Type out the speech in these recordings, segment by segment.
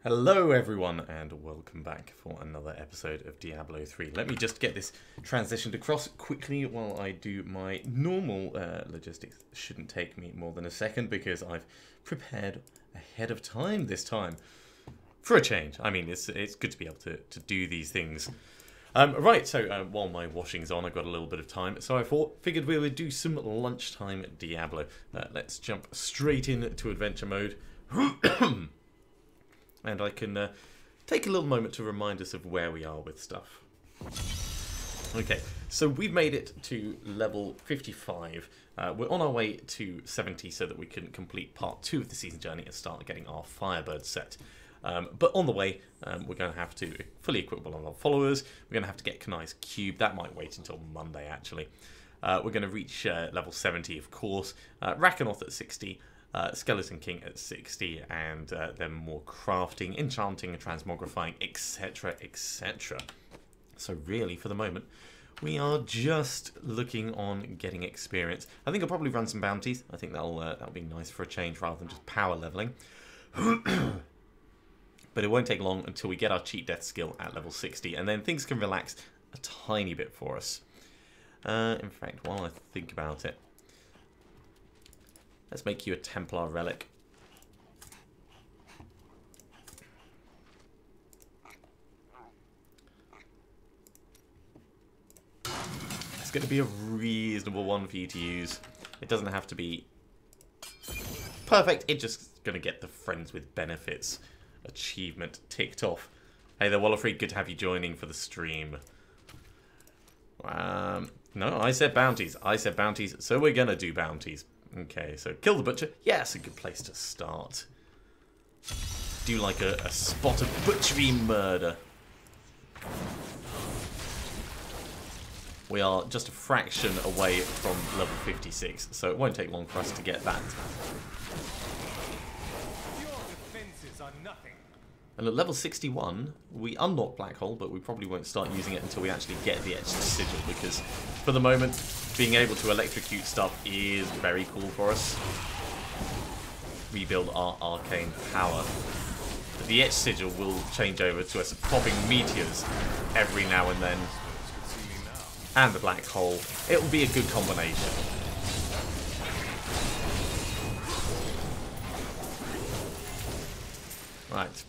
Hello everyone and welcome back for another episode of Diablo 3. Let me just get this transitioned across quickly while I do my normal logistics. Shouldn't take me more than a second because I've prepared ahead of time this time. For a change. I mean, it's good to be able to do these things. Right, so while my washing's on, I've got a little bit of time. So I figured we would do some lunchtime Diablo. Let's jump straight into adventure mode. And I can take a little moment to remind us of where we are with stuff. Okay, so we've made it to level 55. We're on our way to 70 so that we can complete part 2 of the season journey and start getting our Firebird set. But on the way, we're going to have to fully equip one of our followers. We're going to have to get Kanai's cube. That might wait until Monday, actually. We're going to reach level 70, of course. Rakanoth at 60. Skeleton King at 60, and then more crafting, enchanting, transmogrifying, etc, etc. So really, for the moment, we are just looking on getting experience. I think I'll probably run some bounties. I think that'll be nice for a change rather than just power leveling. But it won't take long until we get our cheat death skill at level 60, and then things can relax a tiny bit for us. In fact, while I think about it, let's make you a Templar relic. It's going to be a reasonable one for you to use. It doesn't have to be perfect. It's just going to get the Friends with Benefits achievement ticked off. Hey there, Wallafree. Good to have you joining for the stream. No, I said bounties. I said bounties, so we're going to do bounties. Okay, so kill the butcher. Yeah, it's a good place to start. Do like a spot of butchery murder. We are just a fraction away from level 56, so it won't take long for us to get that. Your defenses are nothing. And at level 61, we unlock Black Hole, but we probably won't start using it until we actually get the Etched Sigil, because for the moment, being able to electrocute stuff is very cool for us. Rebuild our arcane power. But the Etched Sigil will change over to us popping meteors every now and then. And the Black Hole. It will be a good combination. Right.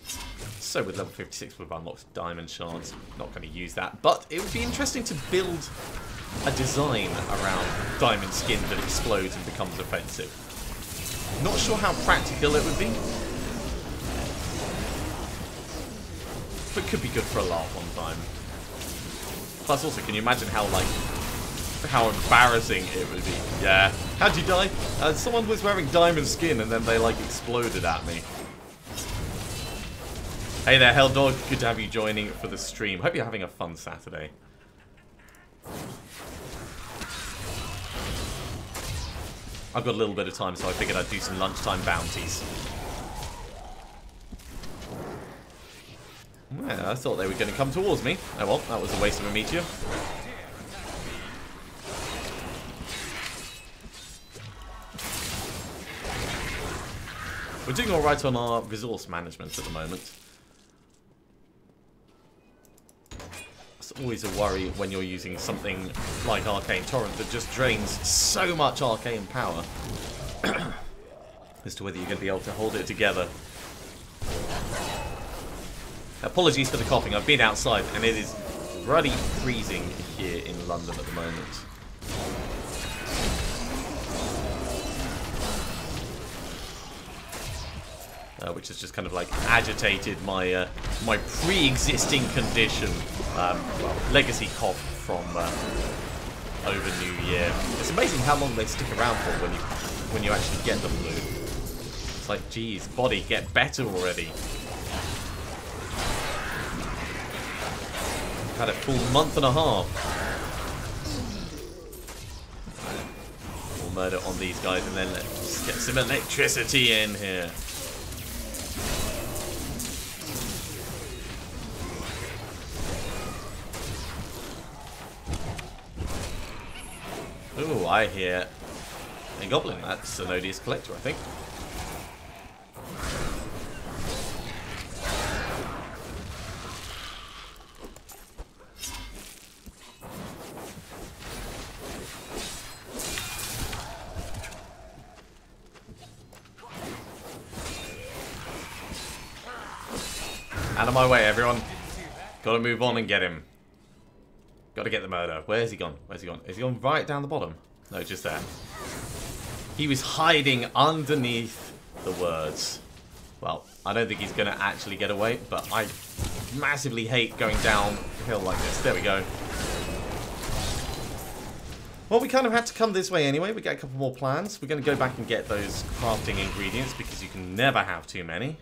So with level 56 we've unlocked diamond shards. Not going to use that, but it would be interesting to build a design around diamond skin that explodes and becomes offensive. Not sure how practical it would be, but could be good for a laugh one time. Plus also, can you imagine how embarrassing it would be? Yeah. How'd you die? Someone was wearing diamond skin and then they exploded at me. Hey there, Helldog. Good to have you joining for the stream. Hope you're having a fun Saturday. I've got a little bit of time, so I figured I'd do some lunchtime bounties. Yeah, I thought they were going to come towards me. Oh well, that was a waste of a meteor. We're doing alright on our resource management at the moment. It's always a worry when you're using something like Arcane Torrent that just drains so much arcane power as to whether you're going to be able to hold it together. Apologies for the coughing, I've been outside and it is bloody freezing here in London at the moment. Which has just kind of agitated my my pre-existing condition. Well, legacy cough from over New Year. It's amazing how long they stick around for when you actually get the flu. It's like, geez, body, get better already. I've had a full month and a half. We'll murder on these guys and then let's get some electricity in here. Ooh, I hear a goblin. That's an odious collector, I think. Out of my way, everyone. Gotta move on and get him. Gotta get the murder. Where's he gone? Where's he gone? Is he gone right down the bottom? No, just there. He was hiding underneath the words. Well, I don't think he's gonna actually get away, but I massively hate going downhill like this. There we go. Well, we kind of had to come this way anyway. We get a couple more plans. We're going to go back and get those crafting ingredients because you can never have too many.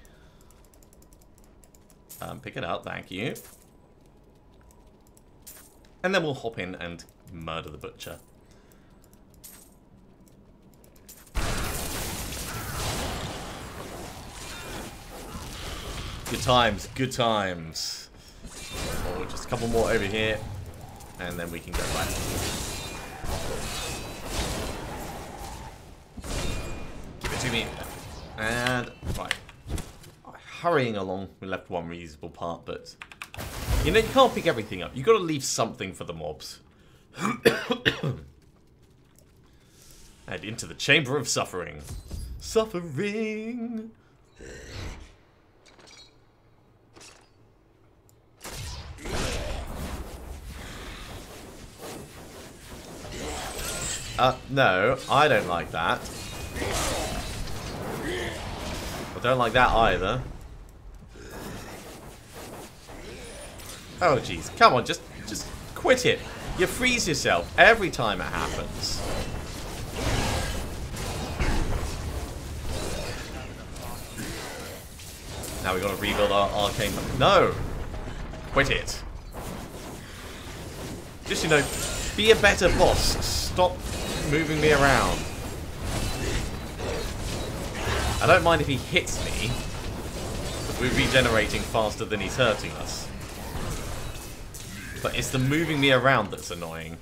Pick it up, thank you. And then we'll hop in and murder the butcher. Good times, good times. Oh, just a couple more over here. And then we can go back. Give it to me. And, right. Hurrying along, we left one reusable part, but... You know, you can't pick everything up. You've got to leave something for the mobs. And into the Chamber of Suffering. Suffering! No, I don't like that. I don't like that either. Oh, jeez. Come on, just quit it. You freeze yourself every time it happens. Now we've got to rebuild our arcane... No! Quit it. Just, you know, be a better boss. Stop moving me around. I don't mind if he hits me, but we're regenerating faster than he's hurting us. But it's the moving me around that's annoying.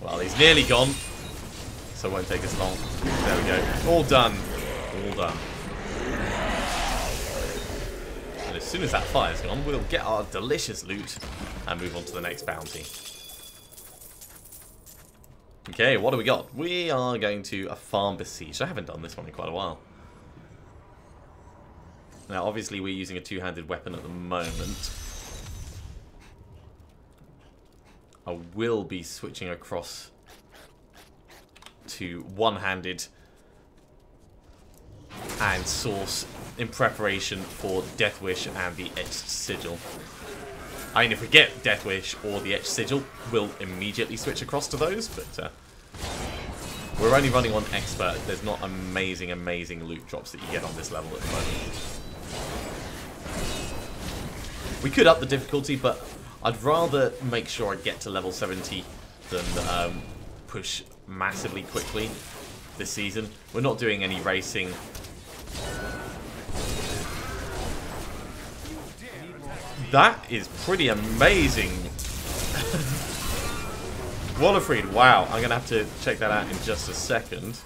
Well, he's nearly gone, so it won't take us long. There we go. All done. All done. And as soon as that fire's gone, we'll get our delicious loot and move on to the next bounty. Okay, what do we got? We are going to a farm besieged. I haven't done this one in quite a while. Now, obviously, we're using a two-handed weapon at the moment. I will be switching across to one-handed and source in preparation for Death Wish and the Etched Sigil. I mean, if we get Death Wish or the Etched Sigil, we'll immediately switch across to those, but we're only running on Expert. There's not amazing loot drops that you get on this level at the moment. We could up the difficulty, but I'd rather make sure I get to level 70 than push massively quickly this season. We're not doing any racing. That is pretty amazing. Wallerfried, wow. I'm going to have to check that out in just a second.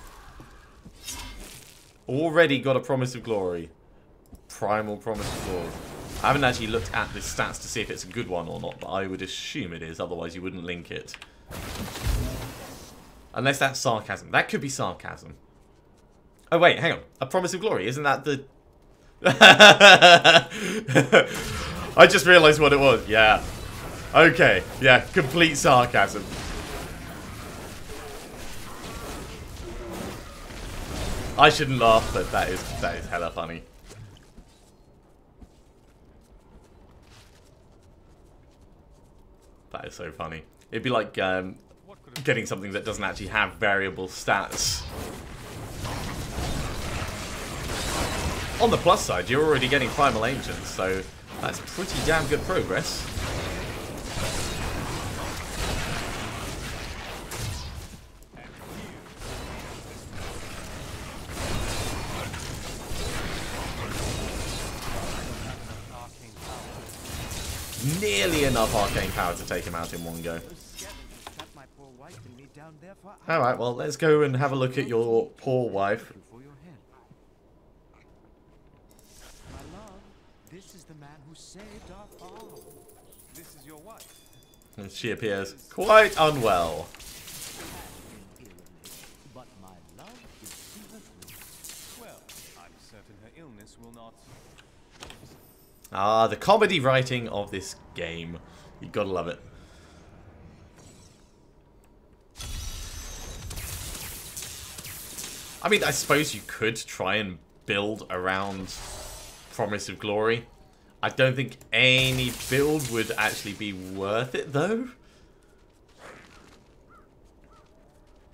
Already got a Promise of Glory. Primal Promise of Glory. I haven't actually looked at the stats to see if it's a good one or not, but I would assume it is, otherwise you wouldn't link it. Unless that's sarcasm. That could be sarcasm. Oh wait, hang on. A Promise of Glory, isn't that the... I just realised what it was. Yeah. Okay. Yeah, complete sarcasm. I shouldn't laugh, but that is hella funny. That is so funny. It'd be like getting something that doesn't actually have variable stats. On the plus side, you're already getting Primal Ancients, so that's pretty damn good progress. Nearly enough arcane power to take him out in one go. Alright, well, let's go and have a look at your poor wife. This is the man who saved our farm. This is your wife. And she appears quite unwell. darkness will not. Ah, the comedy writing of this game. You gotta love it. I mean, I suppose you could try and build around Promise of Glory. I don't think any build would actually be worth it, though.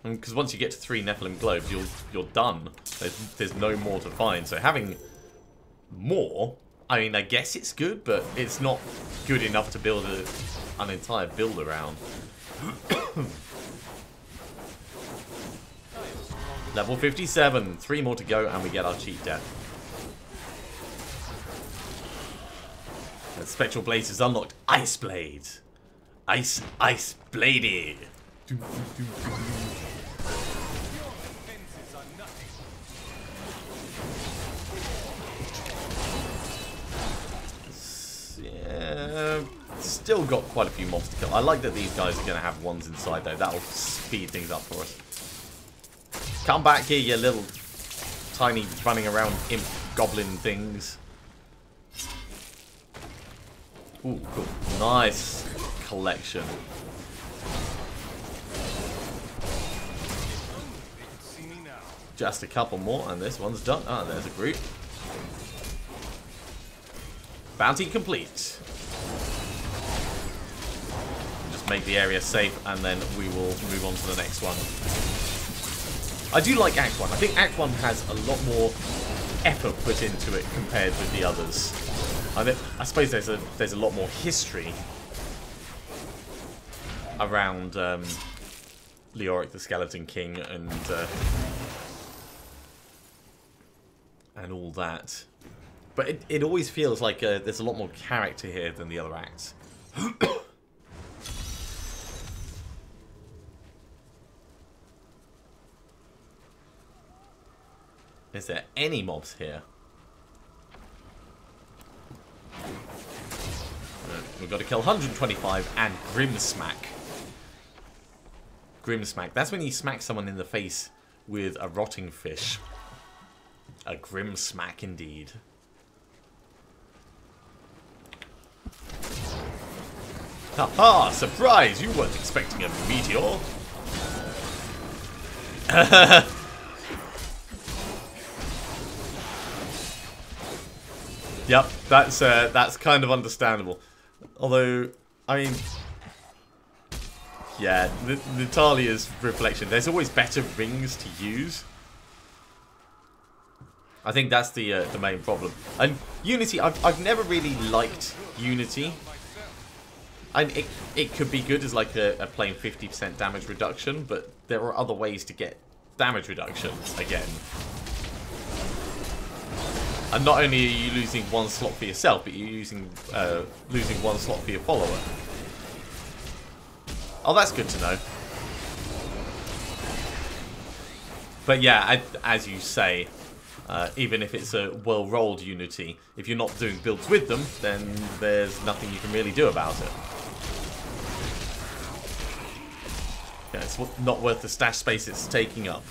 Because once you get to 3 Nephilim globes, you're done. There's no more to find. So having more, I mean, I guess it's good, but it's not good enough to build an entire build around. Level 57, 3 more to go, and we get our cheat death. And Spectral Blades is unlocked. Ice Blade. Ice Bladed. Yeah, still got quite a few mobs to kill. I like that these guys are going to have ones inside, though. That'll speed things up for us. Come back here, you little tiny running around imp goblin things. Ooh, cool. Nice collection. Just a couple more, and this one's done. Ah, there's a group. Bounty complete. Just make the area safe, and then we will move on to the next one. I do like Act 1. I think Act 1 has a lot more effort put into it compared with the others. I suppose there's a lot more history around Leoric the Skeleton King and all that. But it always feels like there's a lot more character here than the other acts. Is there any mobs here? We've got to kill 125 and Grimsmack. Grimsmack. That's when you smack someone in the face with a rotting fish. A Grimsmack indeed. Haha! Surprise! You weren't expecting a meteor. Yep, that's kind of understandable. Although, I mean, yeah, Natalia's reflection. There's always better rings to use. I think that's the main problem. And Unity, I've never really liked Unity. And it could be good as like a plain 50% damage reduction, but there are other ways to get damage reduction again. And not only are you losing one slot for yourself, but you're losing one slot for your follower. Oh, that's good to know. But yeah, as you say, even if it's a well-rolled Unity, if you're not doing builds with them, then there's nothing you can really do about it. Yeah, it's not worth the stash space it's taking up.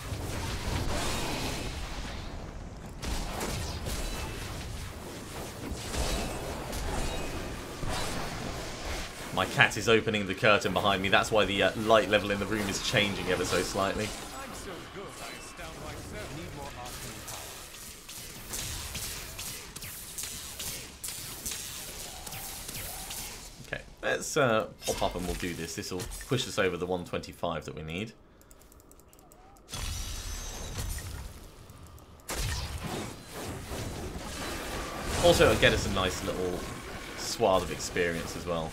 My cat is opening the curtain behind me. That's why the light level in the room is changing ever so slightly. I'm so good, I astound myself. Need more arcane power. Okay, let's pop up and we'll do this. This will push us over the 125 that we need. Also, it'll get us a nice little swath of experience as well.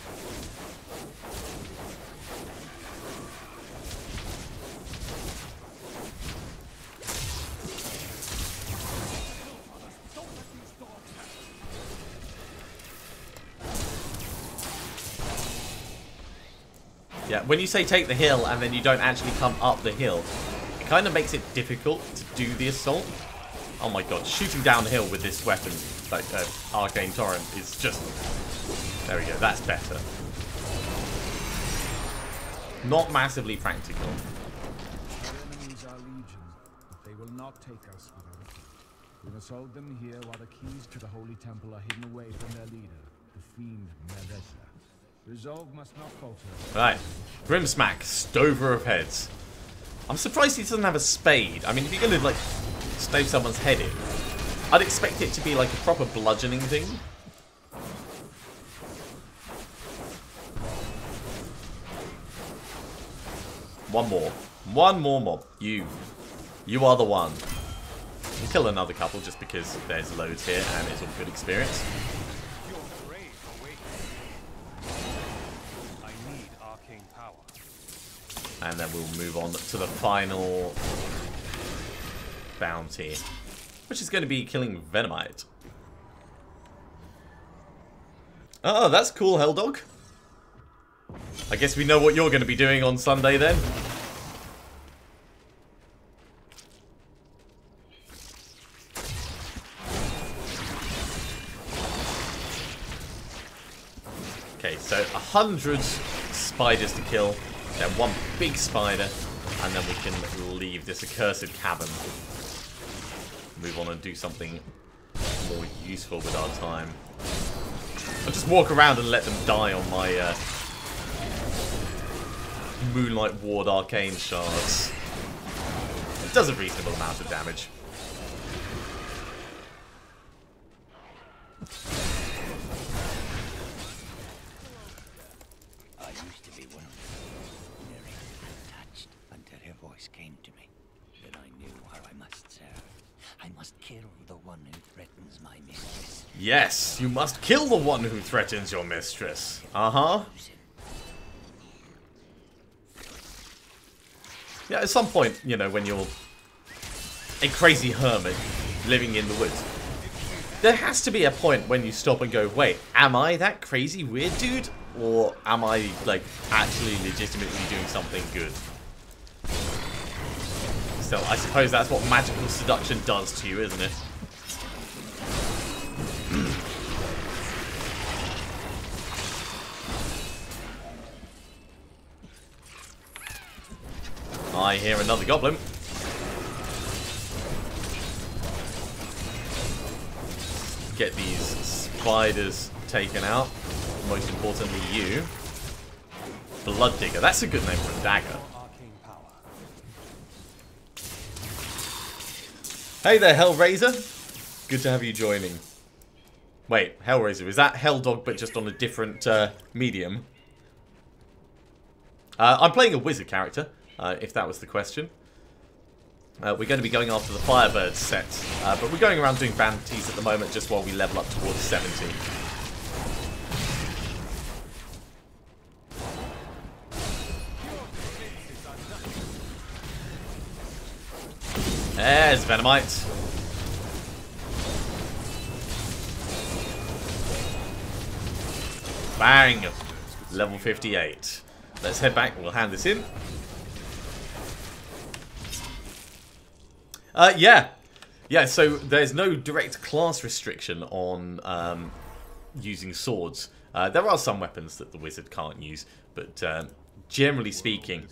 Yeah, when you say take the hill and then you don't actually come up the hill, it kind of makes it difficult to do the assault. Oh my god, shooting downhill with this weapon, like Arcane Torrent, is just... There we go, that's better. Not massively practical. Our enemies are legion, but they will not take us without We must hold them here while the keys to the Holy Temple are hidden away from their leader, the fiend Melissa. Resolve must not falter. Right. Grimsmack, stover of heads. I'm surprised he doesn't have a spade. I mean, if you're going to, like, stave someone's head in, I'd expect it to be, like, a proper bludgeoning thing. One more. One more mob. You. You are the one. We'll kill another couple just because there's loads here and it's all good experience. Your grave awaits. I need arcane power. And then we'll move on to the final bounty, which is going to be killing Venomite. Oh, that's cool, Helldog. I guess we know what you're going to be doing on Sunday then. Okay, so 100 spiders to kill, then one big spider, and then we can leave this accursed cabin. Move on and do something more useful with our time. I'll just walk around and let them die on my Moonlight Ward arcane shards. It does a reasonable amount of damage. I used to be one of them, narrated and touched until her voice came to me. Then I knew how I must serve. I must kill the one who threatens my mistress. Yes, you must kill the one who threatens your mistress. Uh-huh. Yeah, at some point, you know, when you're a crazy hermit living in the woods, there has to be a point when you stop and go, wait, am I that crazy weird dude? Or am I, like, actually legitimately doing something good? So, I suppose that's what magical seduction does to you, isn't it? I hear another goblin. Get these spiders taken out. Most importantly, you. Blood Digger. That's a good name for a dagger. Arcane power. Hey there, Hellraiser. Good to have you joining. Wait, Hellraiser. Is that Helldog but just on a different medium? I'm playing a wizard character. If that was the question. We're going to be going after the Firebird set, but we're going around doing bounties at the moment just while we level up towards 70. There's Venomite. Bang! Level 58. Let's head back, we'll hand this in. Yeah, so there's no direct class restriction on using swords. There are some weapons that the wizard can't use, but generally speaking,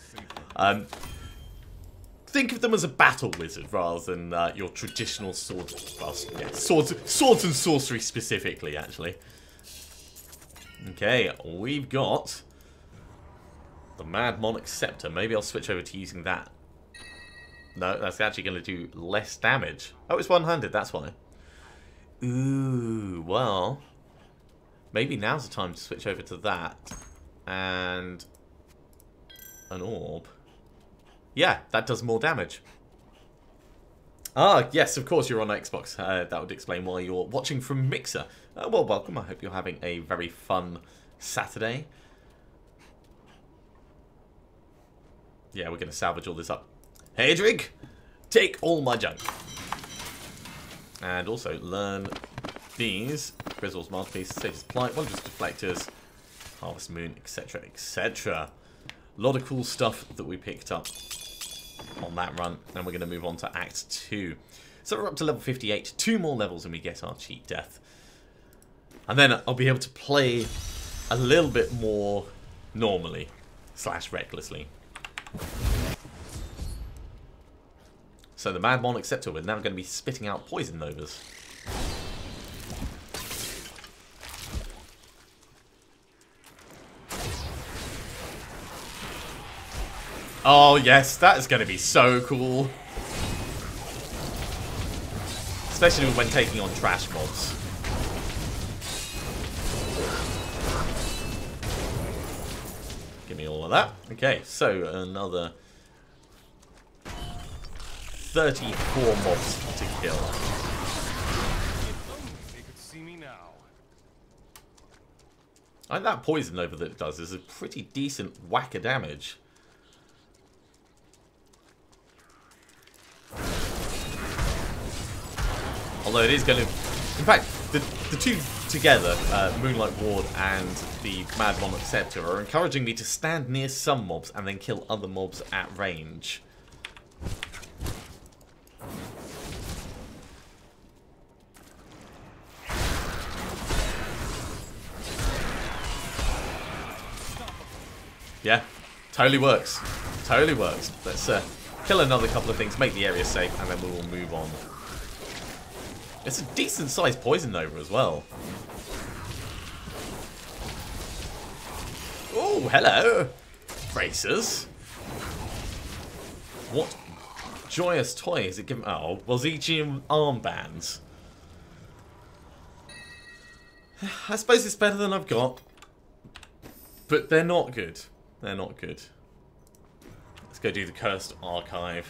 think of them as a battle wizard rather than your traditional sword. Well, yeah, swords and sorcery specifically, actually. Okay, we've got the Mad Monarch Scepter. Maybe I'll switch over to using that. No, that's actually going to do less damage. Oh, it's one-handed, that's why. Ooh, well. Maybe now's the time to switch over to that. And an orb. Yeah, that does more damage. Ah, yes, of course you're on Xbox. That would explain why you're watching from Mixer. Well, welcome. I hope you're having a very fun Saturday. Yeah, we're going to salvage all this up. Hey, Drig, take all my junk. And also learn these. Grizzle's Masterpiece, Sage's Plight, Wondrous Deflectors, Harvest Moon, etc., etc. A lot of cool stuff that we picked up on that run. And we're going to move on to Act 2. So we're up to level 58. 2 more levels and we get our cheat death. And then I'll be able to play a little bit more normally / recklessly. So the Mad Monarch Scepter is now going to be spitting out Poison Novas. Oh yes, that is going to be so cool. Especially when taking on trash mobs. Give me all of that. Okay, so another 34 mobs to kill. If only they could see me now. I think that poison nova that it does is a pretty decent whack of damage. Although it is going to... In fact, the two together, Moonlight Ward and the Mad Monarch Scepter, are encouraging me to stand near some mobs and then kill other mobs at range. Yeah, totally works. Totally works. Let's kill another couple of things, make the area safe, and then we will move on. It's a decent sized poison nova as well. Oh, hello, racers. What joyous toy is it given? Oh, Welzegian armbands. I suppose it's better than I've got, but they're not good. They're not good. Let's go do the Cursed Archive.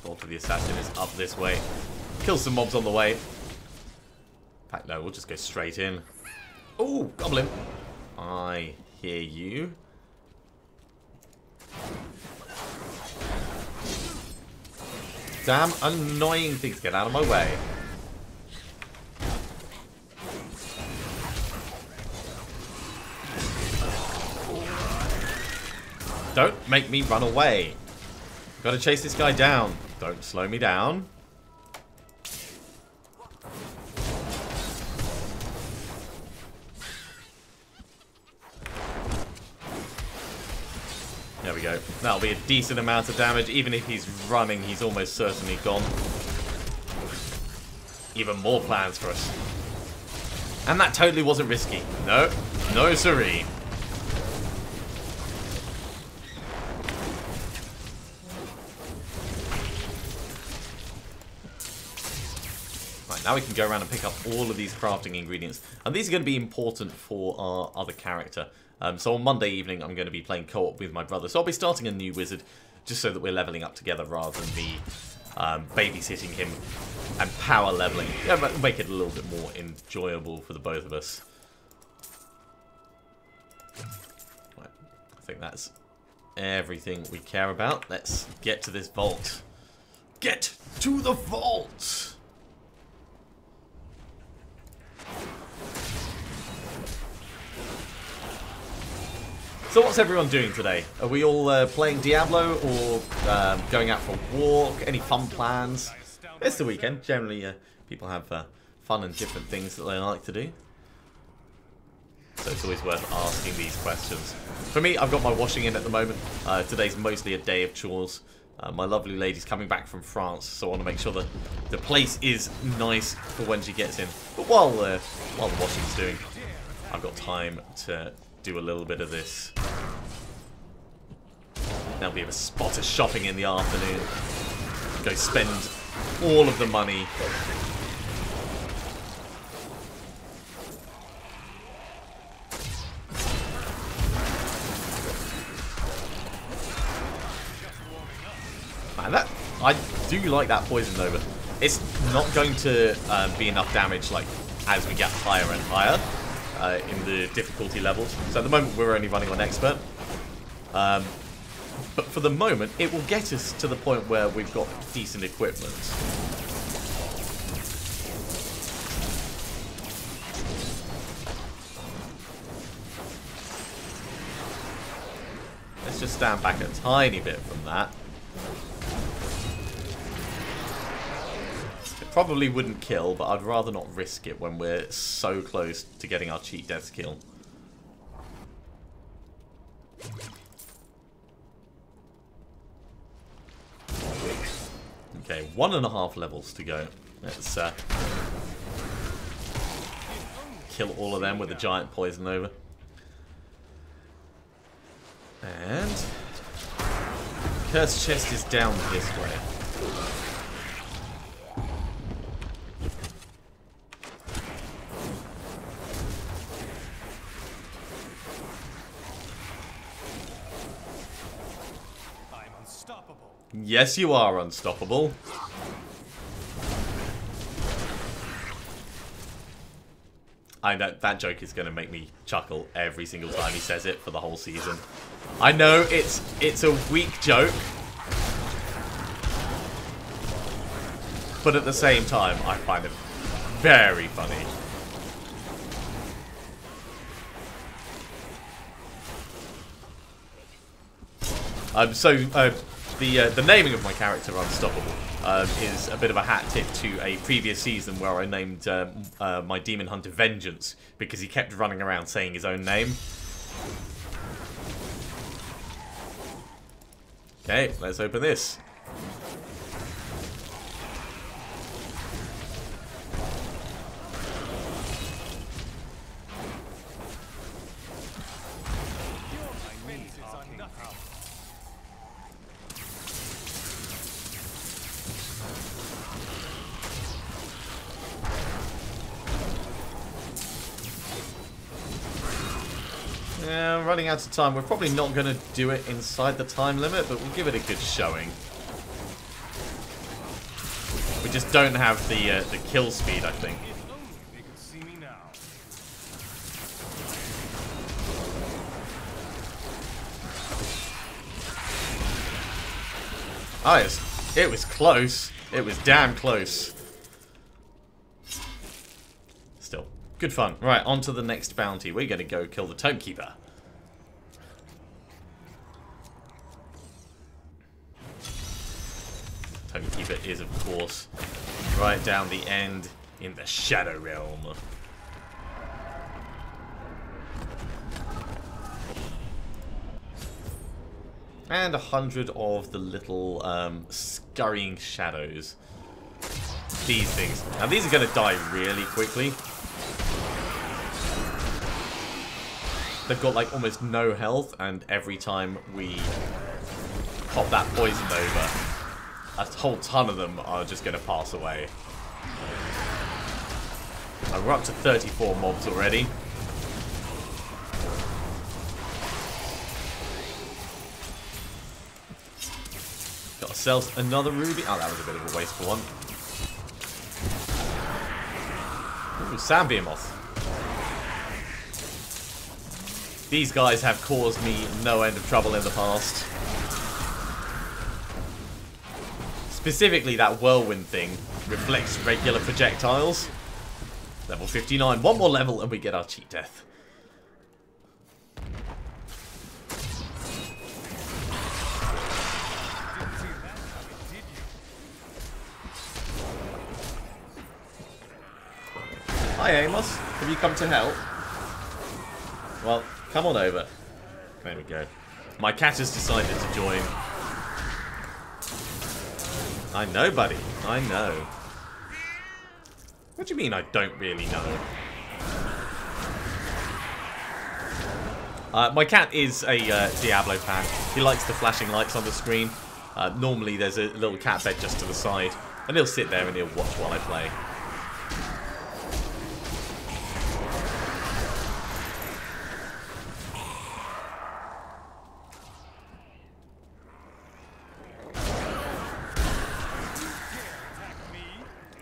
Vault of the Assassin is up this way. Kill some mobs on the way. In fact, no, we'll just go straight in. Oh, Goblin. I hear you. Damn annoying things, get out of my way. Don't make me run away. Gotta chase this guy down. Don't slow me down. There we go. That'll be a decent amount of damage. Even if he's running, he's almost certainly gone. Even more plans for us. And that totally wasn't risky. No. No siree. Right, now we can go around and pick up all of these crafting ingredients. And these are going to be important for our other character. So on Monday evening, I'm going to be playing co-op with my brother. So I'll be starting a new wizard, just so that we're leveling up together rather than me babysitting him and power leveling. Yeah, make it a little bit more enjoyable for the both of us. Right, I think that's everything we care about. Let's get to this vault. Get to the vault! So what's everyone doing today? Are we all playing Diablo or going out for a walk? Any fun plans? It's the weekend. Generally, people have fun and different things that they like to do. So it's always worth asking these questions. For me, I've got my washing in at the moment. Today's mostly a day of chores. My lovely lady's coming back from France, so I want to make sure that the place is nice for when she gets in. But while the washing's doing, I've got time to do a little bit of this. Now we have a spot of shopping in the afternoon. Go spend all of the money. Man, I do like that poison nova. It's not going to be enough damage like as we get higher and higher. In the difficulty levels. So at the moment we're only running on expert. But for the moment it will get us to the point where we've got decent equipment. Let's just stand back a tiny bit from that. Probably wouldn't kill, but I'd rather not risk it when we're so close to getting our cheat death kill. Okay, 1.5 levels to go. Let's kill all of them with a giant poison over. And Cursed chest is down this way. I'm unstoppable. Yes, you are unstoppable. I know that joke is going to make me chuckle every single time he says it for the whole season. I know it's a weak joke, but at the same time, I find it very funny. The naming of my character, Unstoppable, is a bit of a hat tip to a previous season where I named my demon hunter Vengeance because he kept running around saying his own name. Okay, let's open this. Yeah, running out of time. We're probably not going to do it inside the time limit, but we'll give it a good showing. We just don't have the kill speed, I think. If only they could see me now. Oh, it was close. It was damn close. Still, good fun. Right, on to the next bounty. We're going to go kill the Tomekeeper. Tomekeeper is, of course, right down the end in the Shadow Realm. And 100 of the little scurrying shadows. These things. Now these are going to die really quickly. They've got like almost no health, and every time we pop that poison over, a whole ton of them are just going to pass away. And we're up to 34 mobs already. Got ourselves another ruby. Oh, that was a bit of a wasteful one. Ooh, Sambeamoth. These guys have caused me no end of trouble in the past. Specifically, that whirlwind thing reflects regular projectiles. Level 59. One more level and we get our cheat death. Hi Amos, have you come to help? Well, come on over. There we go. My cat has decided to join. I know, buddy. I know. What do you mean I don't really know? My cat is a Diablo fan. He likes the flashing lights on the screen. Normally there's a little cat bed just to the side, and he'll sit there and he'll watch while I play.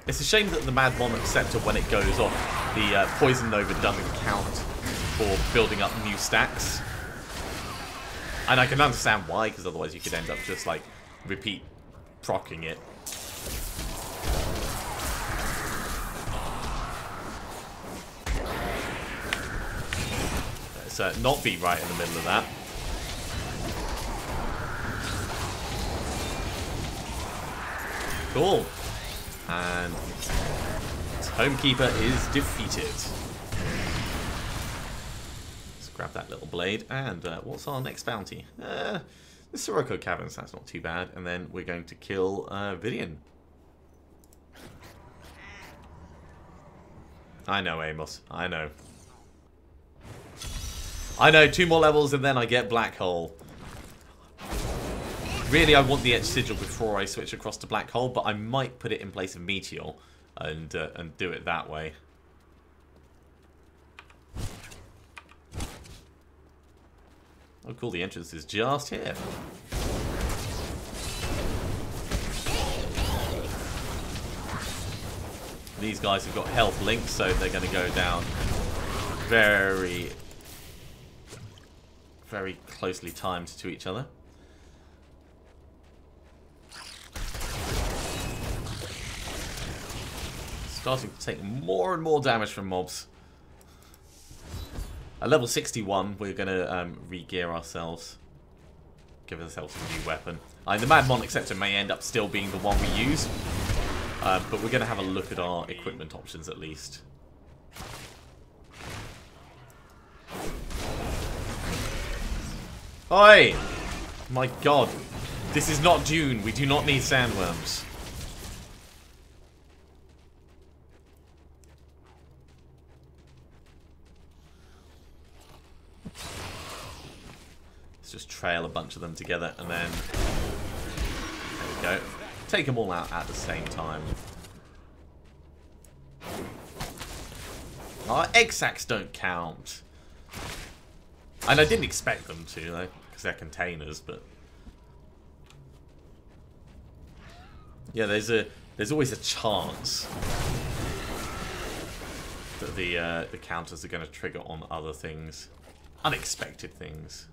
It's a shame that the Mad Monarch Scepter, when it goes off, the Poison Nova doesn't count for building up new stacks. And I can understand why, because otherwise you could end up just, like, repeat proccing it. Let's not be right in the middle of that. Cool. And Homekeeper is defeated. Let's grab that little blade. And what's our next bounty? The Sirocco Caverns, that's not too bad. And then we're going to kill Vidian. I know, Amos. I know. I know, 2 more levels and then I get Black Hole. Really, I want the Etched Sigil before I switch across to Black Hole, but I might put it in place of Meteor and do it that way. Oh, cool, the entrance is just here. These guys have got health links, so they're going to go down very, very closely timed to each other. Starting to take more and more damage from mobs. At level 61, we're going to re-gear ourselves. Give ourselves a new weapon. The Mad Monarch Scepter may end up still being the one we use. But we're going to have a look at our equipment options at least. Oi! My god. This is not Dune. We do not need sandworms. Let's just trail a bunch of them together and then... There we go. Take them all out at the same time. Our egg sacs don't count. And I didn't expect them to, though, because they're containers, but... Yeah, there's always a chance that the counters are going to trigger on other things. Unexpected things.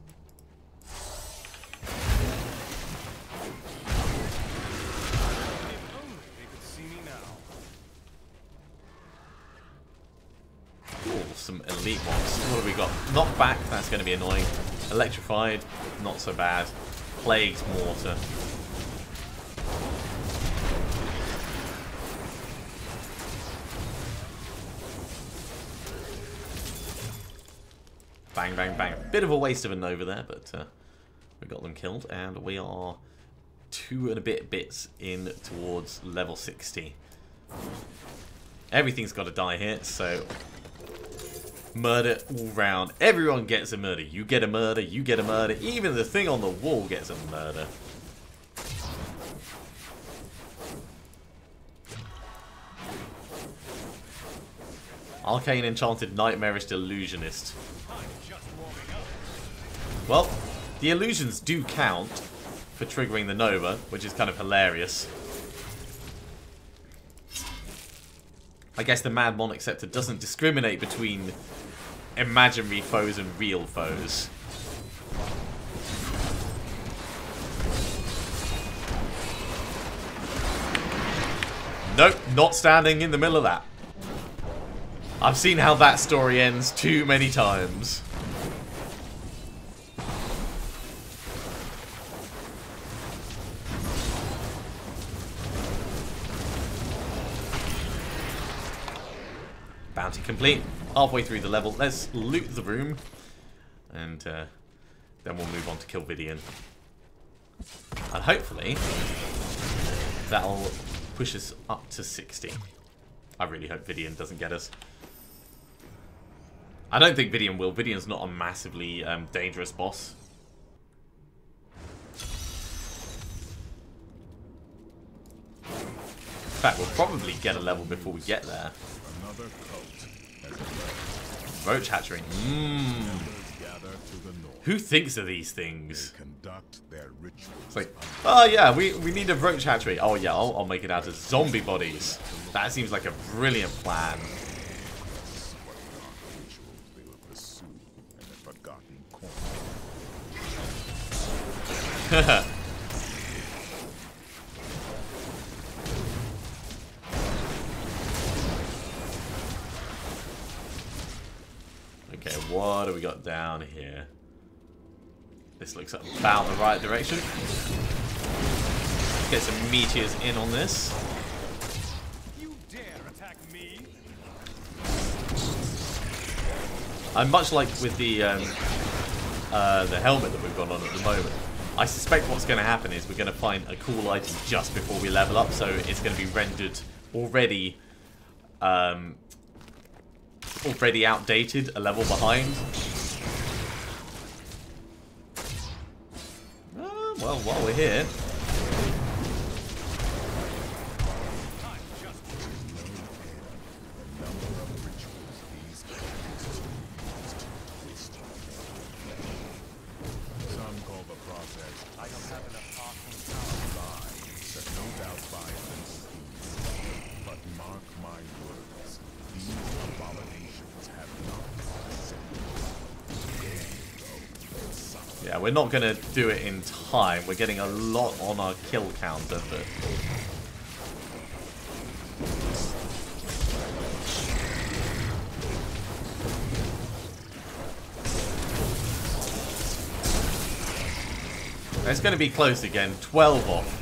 Some elite mobs. What have we got? Knockback, that's going to be annoying. Electrified, not so bad. Plagued Mortar. Bang, bang, bang. Bit of a waste of a Nova there, but we got them killed, and we are 2 and a bit bits in towards level 60. Everything's got to die here, so... Murder all round. Everyone gets a murder. You get a murder, you get a murder. Even the thing on the wall gets a murder. Arcane Enchanted Nightmarish Delusionist. Well, the illusions do count for triggering the Nova, which is kind of hilarious. I guess the Mad Monarch Scepter doesn't discriminate between imaginary foes and real foes. Nope, not standing in the middle of that. I've seen how that story ends too many times. Bounty complete. Halfway through the level. Let's loot the room. And then we'll move on to kill Vidian. And hopefully that'll push us up to 60. I really hope Vidian doesn't get us. I don't think Vidian will. Vidian's not a massively dangerous boss. In fact, we'll probably get a level before we get there. Roach hatchery. Who thinks of these things? It's like, oh yeah, we need a roach hatchery. Oh yeah, I'll make it out of zombie bodies. That seems like a brilliant plan. Okay, what do we got down here? This looks about the right direction. Let's get some meteors in on this. And much like with the helmet that we've got on at the moment, I suspect what's going to happen is we're going to find a cool item just before we level up, so it's going to be rendered already outdated, a level behind. Well, while we're here... Yeah, we're not going to do it in time. We're getting a lot on our kill counter, but... It's going to be close again. 12 off.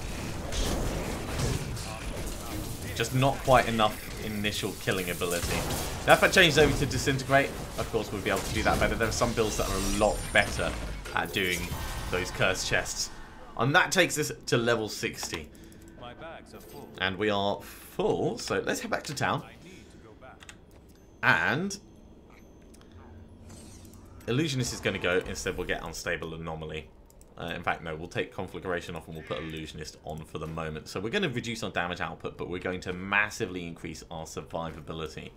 Just not quite enough initial killing ability. Now if I change over to Disintegrate, of course we'll be able to do that better. There are some builds that are a lot better at doing those cursed chests. And that takes us to level 60. My bags are full. And we are full, so let's head back to town. I need to go back. And Illusionist is going to go. Instead we'll get Unstable Anomaly. In fact, no, we'll take Conflagration off and we'll put Illusionist on for the moment. So we're going to reduce our damage output, but we're going to massively increase our survivability.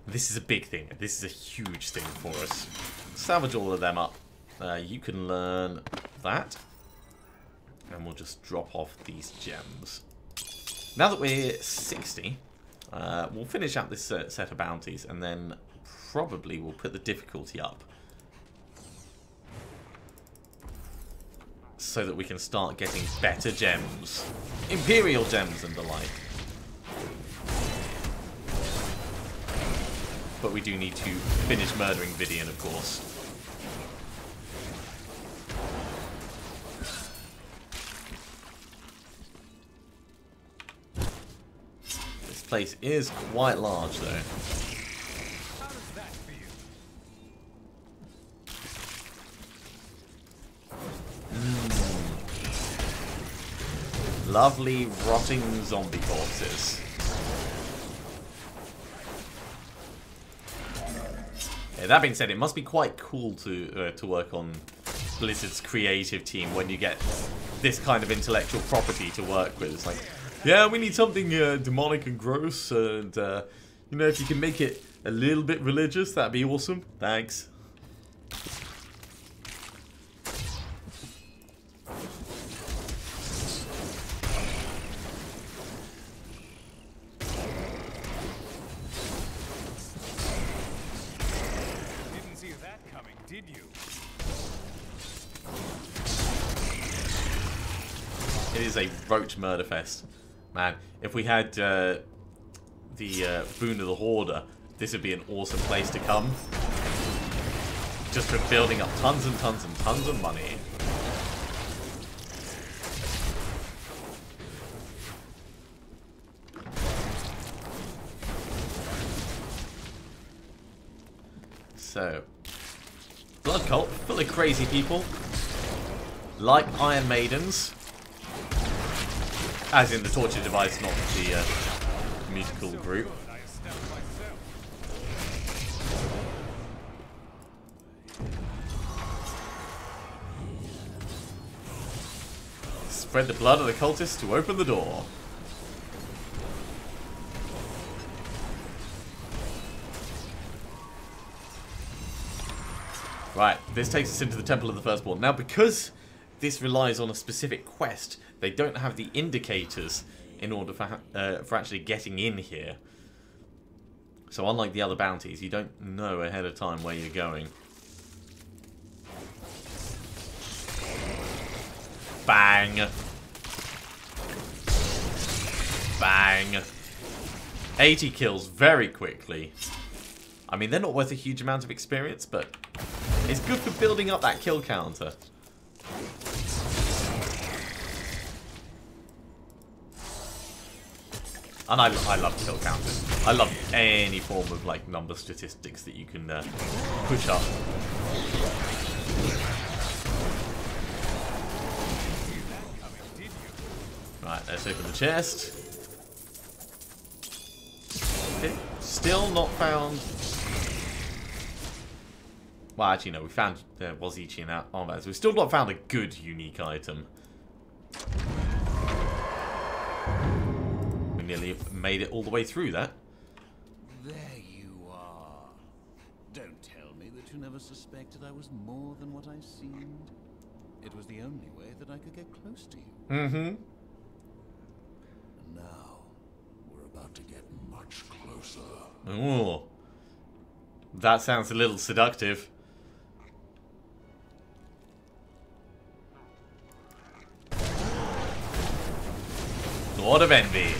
This is a big thing. This is a huge thing for us. Salvage all of them up. You can learn that. And we'll just drop off these gems. Now that we're 60, we'll finish out this set of bounties, and then probably we'll put the difficulty up. So that we can start getting better gems. Imperial gems and the like. But we do need to finish murdering Vidian, of course. This place is quite large, though. How does that feel? Lovely rotting zombie corpses. Yeah, that being said, it must be quite cool to work on Blizzard's creative team when you get this kind of intellectual property to work with. It's like, yeah, we need something demonic and gross, and you know, if you can make it a little bit religious, that'd be awesome. Thanks. Did you? It is a roach murder fest. Man, if we had the Boon of the Hoarder, this would be an awesome place to come. Just for building up tons and tons and tons of money. So, Blood Cult, full of crazy people. Like Iron Maidens. As in the torture device, not the musical group. Spread the blood of the cultists to open the door. Right, this takes us into the Temple of the Firstborn. Now, because this relies on a specific quest, they don't have the indicators in order for actually getting in here. So unlike the other bounties, you don't know ahead of time where you're going. Bang! Bang! 80 kills very quickly. I mean, they're not worth a huge amount of experience, but it's good for building up that kill counter. And I love kill counters. I love any form of like number statistics that you can push up. Right, let's open the chest. Okay, still not found. Well, actually, no, we found there was Ichi in our armor. So we've still not found a good unique item. We nearly made it all the way through that. There you are. Don't tell me that you never suspected I was more than what I seemed. It was the only way that I could get close to you. Mm-hmm. And now, we're about to get much closer. Ooh. That sounds a little seductive. Lord of Envy.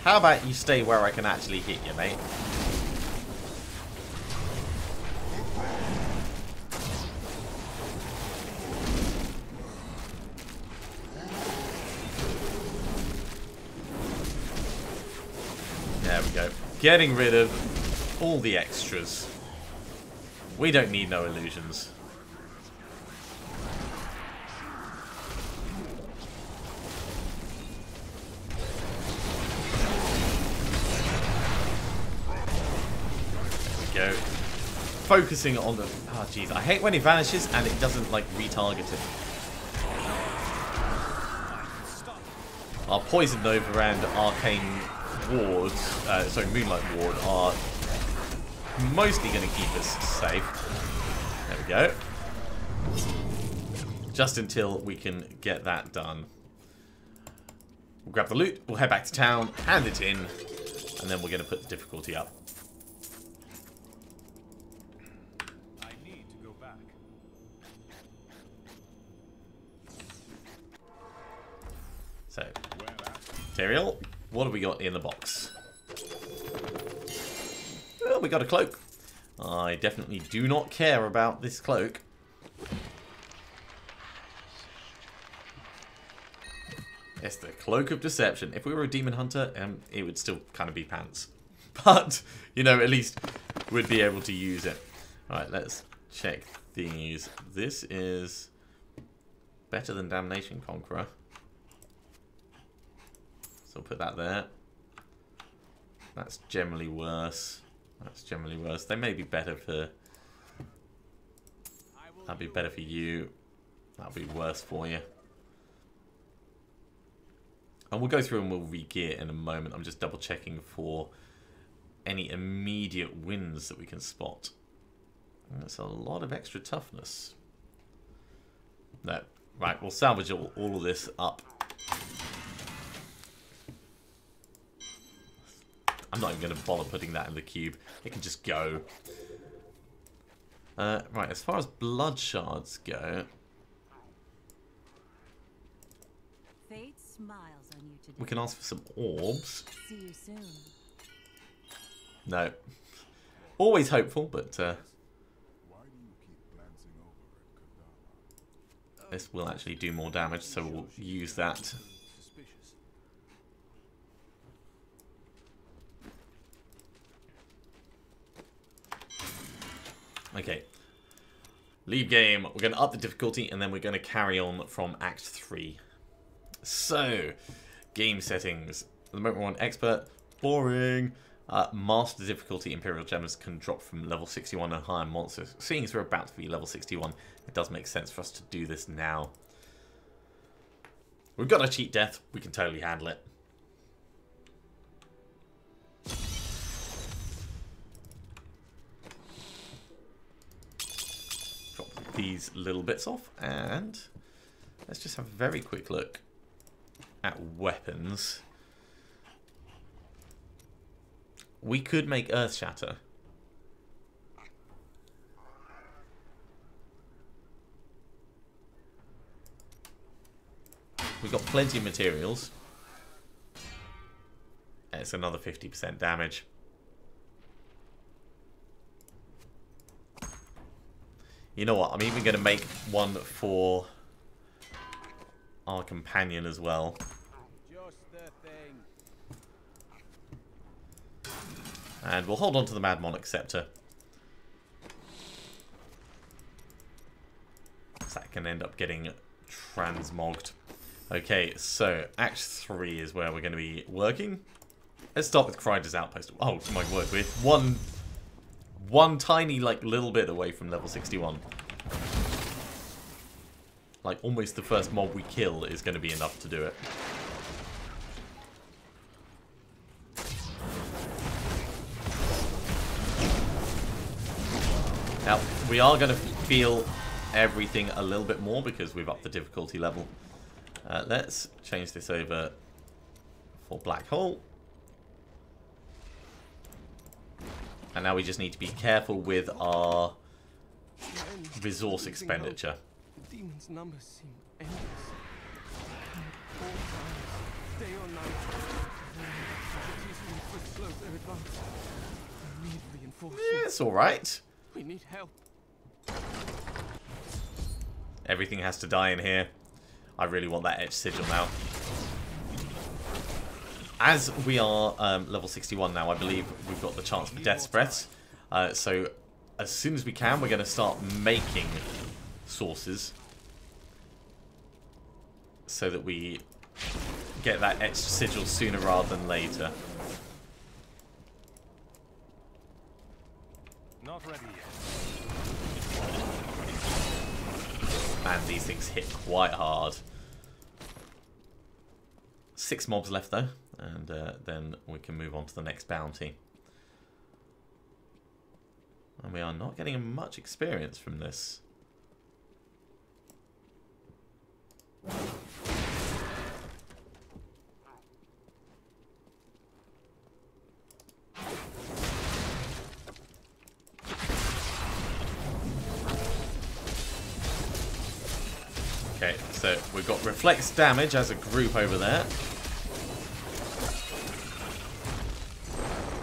How about you stay where I can actually hit you, mate? There we go. Getting rid of all the extras. We don't need no illusions. Go. Focusing on the... Oh, jeez. I hate when he vanishes and it doesn't, like, retarget him. Our Poison Nova and Arcane Ward, sorry, Moonlight Ward are mostly going to keep us safe. There we go. Just until we can get that done. We'll grab the loot, we'll head back to town, hand it in, and then we're going to put the difficulty up. So, material, what have we got in the box? Well, we got a cloak. I definitely do not care about this cloak. It's the Cloak of Deception. If we were a demon hunter, it would still kind of be pants. But, you know, at least we'd be able to use it. Alright, let's check these. This is better than Damnation Conqueror. So I'll put that there. That's generally worse. That's generally worse. They may be better for... That'd be better for you. That'll be worse for you. And we'll go through and we'll re-gear in a moment. I'm just double checking for any immediate wins that we can spot. And that's a lot of extra toughness. No. Right, we'll salvage all of this up. I'm not even going to bother putting that in the cube. It can just go. Right, as far as blood shards go... Fate smiles on you today. We can ask for some orbs. See you soon. No. Always hopeful, but... this will actually do more damage, so we'll use that. Okay. Leave game. We're going to up the difficulty, and then we're going to carry on from Act 3. So, game settings. At the moment we're on Expert. Boring. Master difficulty. Imperial Gems can drop from level 61 and higher monsters. Seeing as we're about to be level 61, it does make sense for us to do this now. We've got a cheat death. We can totally handle it. Drop these little bits off, and let's just have a very quick look at weapons. We could make Earth Shatter. We've got plenty of materials. It's another 50% damage. You know what? I'm even going to make one for our companion as well. Just the thing. And we'll hold on to the Mad Monarch Scepter. So that can end up getting transmogged. Okay, so Act 3 is where we're going to be working. Let's start with Kryder's Outpost. Oh my word, we're one tiny, like, little bit away from level 61. Like, almost the first mob we kill is going to be enough to do it. Now, we are going to feel everything a little bit more because we've upped the difficulty level. Let's change this over for Black Hole. And now we just need to be careful with our resource expenditure. The demon's numbers seem endless. All times, day or night. The slow their advance. We need reinforcements. Yeah, it's alright. We need help. Everything has to die in here. I really want that Etched Sigil now. As we are level 61 now, I believe we've got the chance for Death's Breaths. So as soon as we can, we're going to start making sources. So that we get that Etched Sigil sooner rather than later. Not ready yet. Man, these things hit quite hard. 6 mobs left though, and then we can move on to the next bounty. And we are not getting much experience from this. Okay, so we've got reflex damage as a group over there.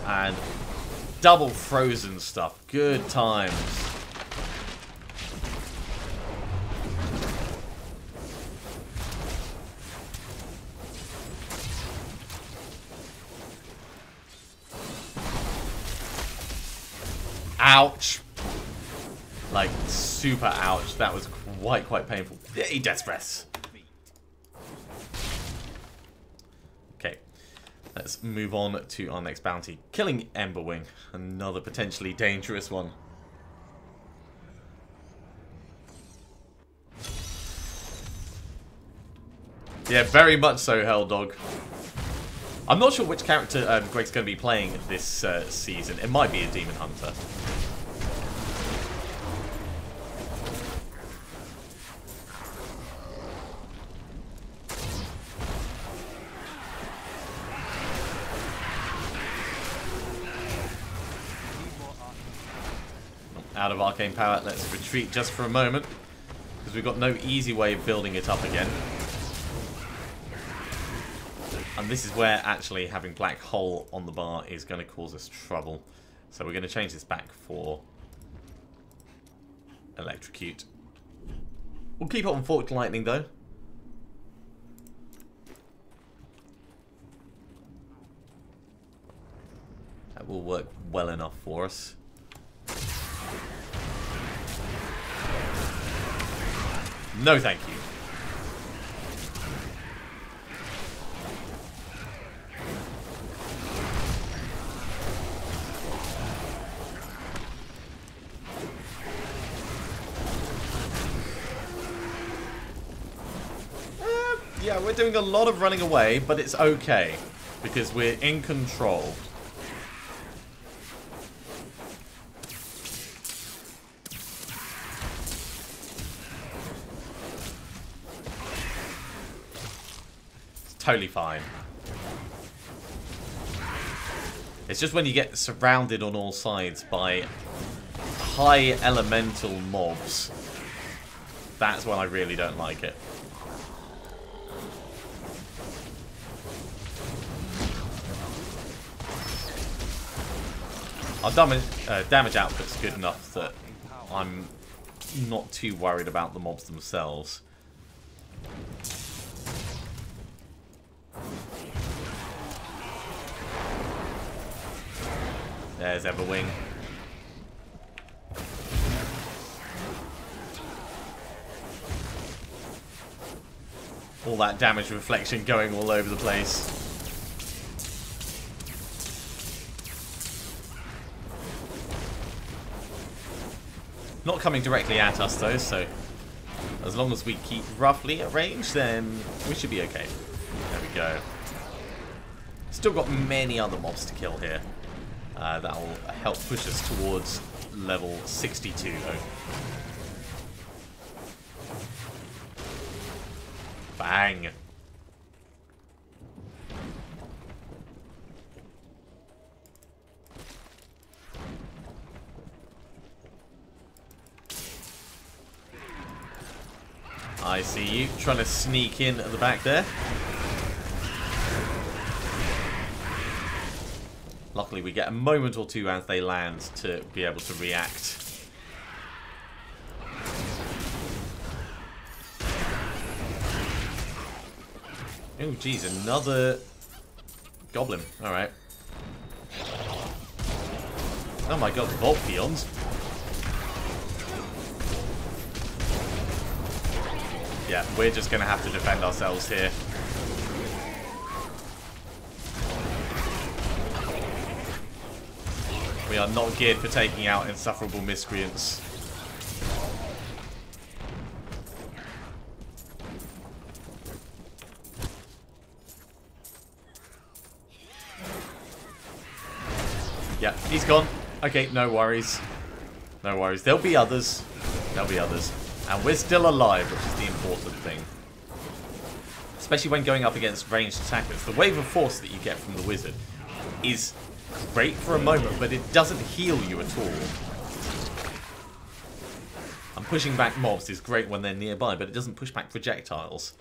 And double frozen stuff. Good times. Ouch. Like, super ouch. That was quite painful. Yay, Death's Breaths. Okay. Let's move on to our next bounty. Killing Emberwing. Another potentially dangerous one. Yeah, very much so, Helldog. I'm not sure which character Greg's going to be playing this season. It might be a Demon Hunter. Out of arcane power, let's retreat just for a moment, because we've got no easy way of building it up again. And this is where actually having Black Hole on the bar is going to cause us trouble. So we're going to change this back for Electrocute. We'll keep it on Forked Lightning though. That will work well enough for us. No, thank you. Yeah, we're doing a lot of running away, but it's okay because we're in control. Totally fine. It's just when you get surrounded on all sides by high elemental mobs, that's when I really don't like it. Our damage output's good enough that I'm not too worried about the mobs themselves. There's Everwing. All that damage reflection going all over the place. Not coming directly at us though, so as long as we keep roughly at range, then we should be okay. There we go. Still got many other mobs to kill here. That'll help push us towards level 62 though. Bang! I see you trying to sneak in at the back there. Luckily we get a moment or two as they land to be able to react. Oh geez, another goblin. Alright. Oh my god, Vault Peons. Yeah, we're just going to have to defend ourselves here. We are not geared for taking out insufferable miscreants. Yeah, he's gone. Okay, no worries. No worries. There'll be others. There'll be others. And we're still alive, which is the important thing. Especially when going up against ranged attackers. The wave of force that you get from the wizard is great for a moment, but it doesn't heal you at all. And pushing back mobs is great when they're nearby, but it doesn't push back projectiles.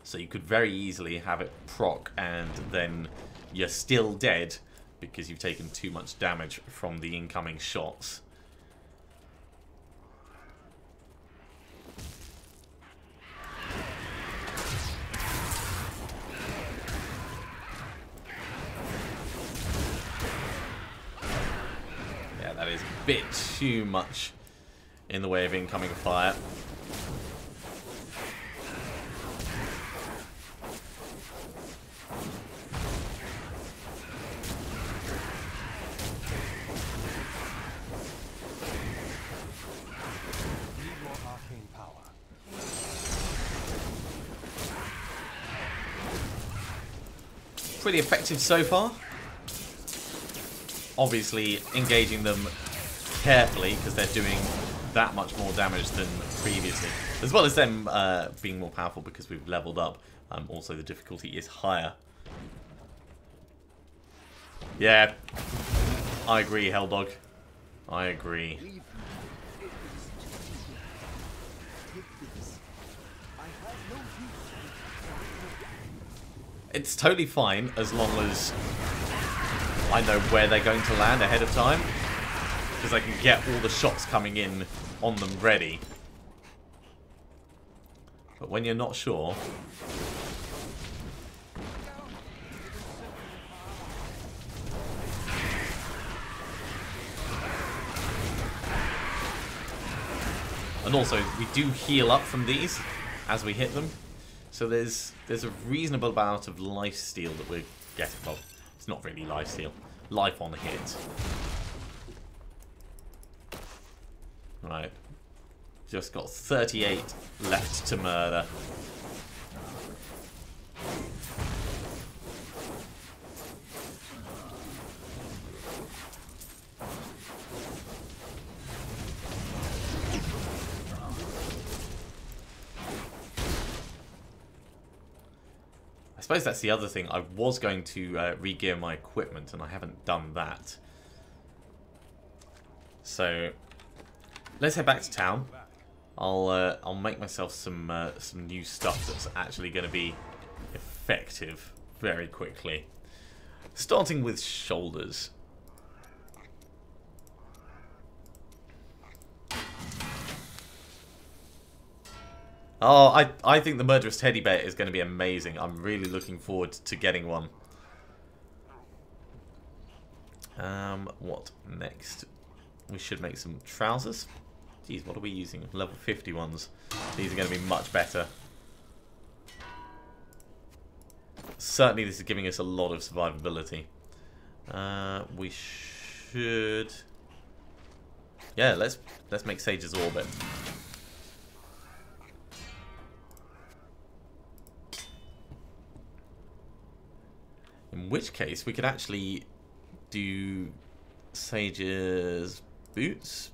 So you could very easily have it proc and then you're still dead because you've taken too much damage from the incoming shots. Yeah, that is a bit too much in the way of incoming fire. Pretty effective so far. Obviously engaging them carefully because they're doing that much more damage than previously, as well as them being more powerful because we've leveled up. Also the difficulty is higher. Yeah, I agree, Helldog. I agree. It's totally fine as long as I know where they're going to land ahead of time, because I can get all the shots coming in on them ready. But when you're not sure... And also, we do heal up from these as we hit them. So there's a reasonable amount of life steal that we're getting. Well, it's not really life steal. Life on hit. Right. Just got 38 left to murder. I suppose that's the other thing. I was going to re-gear my equipment, and I haven't done that. So let's head back to town. I'll make myself some new stuff that's actually going to be effective very quickly. Starting with shoulders. Oh, I think the murderous teddy bear is going to be amazing. I'm really looking forward to getting one. What next? We should make some trousers. Geez, what are we using? Level 50 ones. These are going to be much better. Certainly this is giving us a lot of survivability. We should... Yeah, let's make Sage's Orbit. In which case, we could actually do Sage's boots.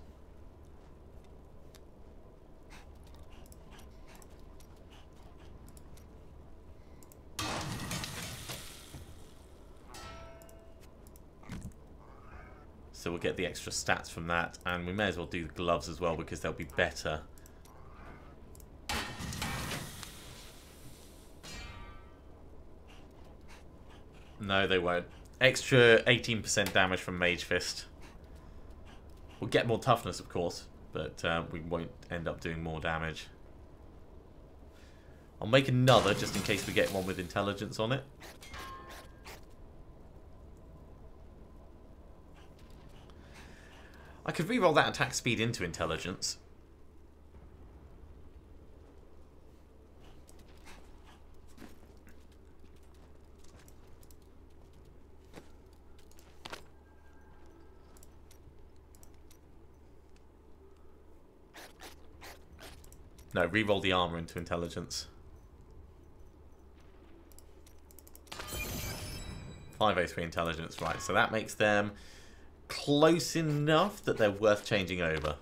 So we'll get the extra stats from that, and we may as well do the gloves as well because they'll be better. No, they won't. Extra 18% damage from Mage Fist. We'll get more toughness, of course, but we won't end up doing more damage. I'll make another just in case we get one with intelligence on it. I could reroll that attack speed into intelligence. No, reroll the armor into intelligence. 503 intelligence, right, so that makes them close enough that they're worth changing over.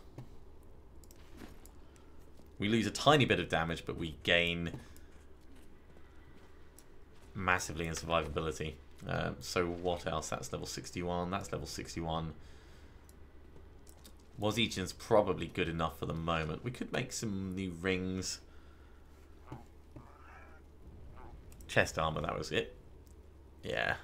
We lose a tiny bit of damage, but we gain massively in survivability. So what else? That's level 61, that's level 61. Wazichan's probably good enough for the moment. We could make some new rings. Chest armor, that was it. Yeah.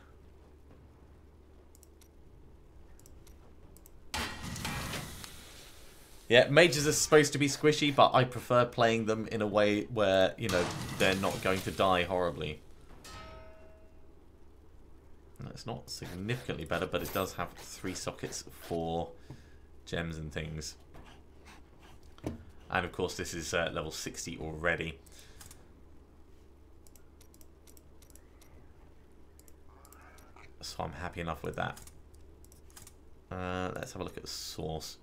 Yeah, mages are supposed to be squishy, but I prefer playing them in a way where, you know, they're not going to die horribly. It's not significantly better, but it does have 3 sockets for gems and things. And of course this is level 60 already. So I'm happy enough with that. Let's have a look at the source.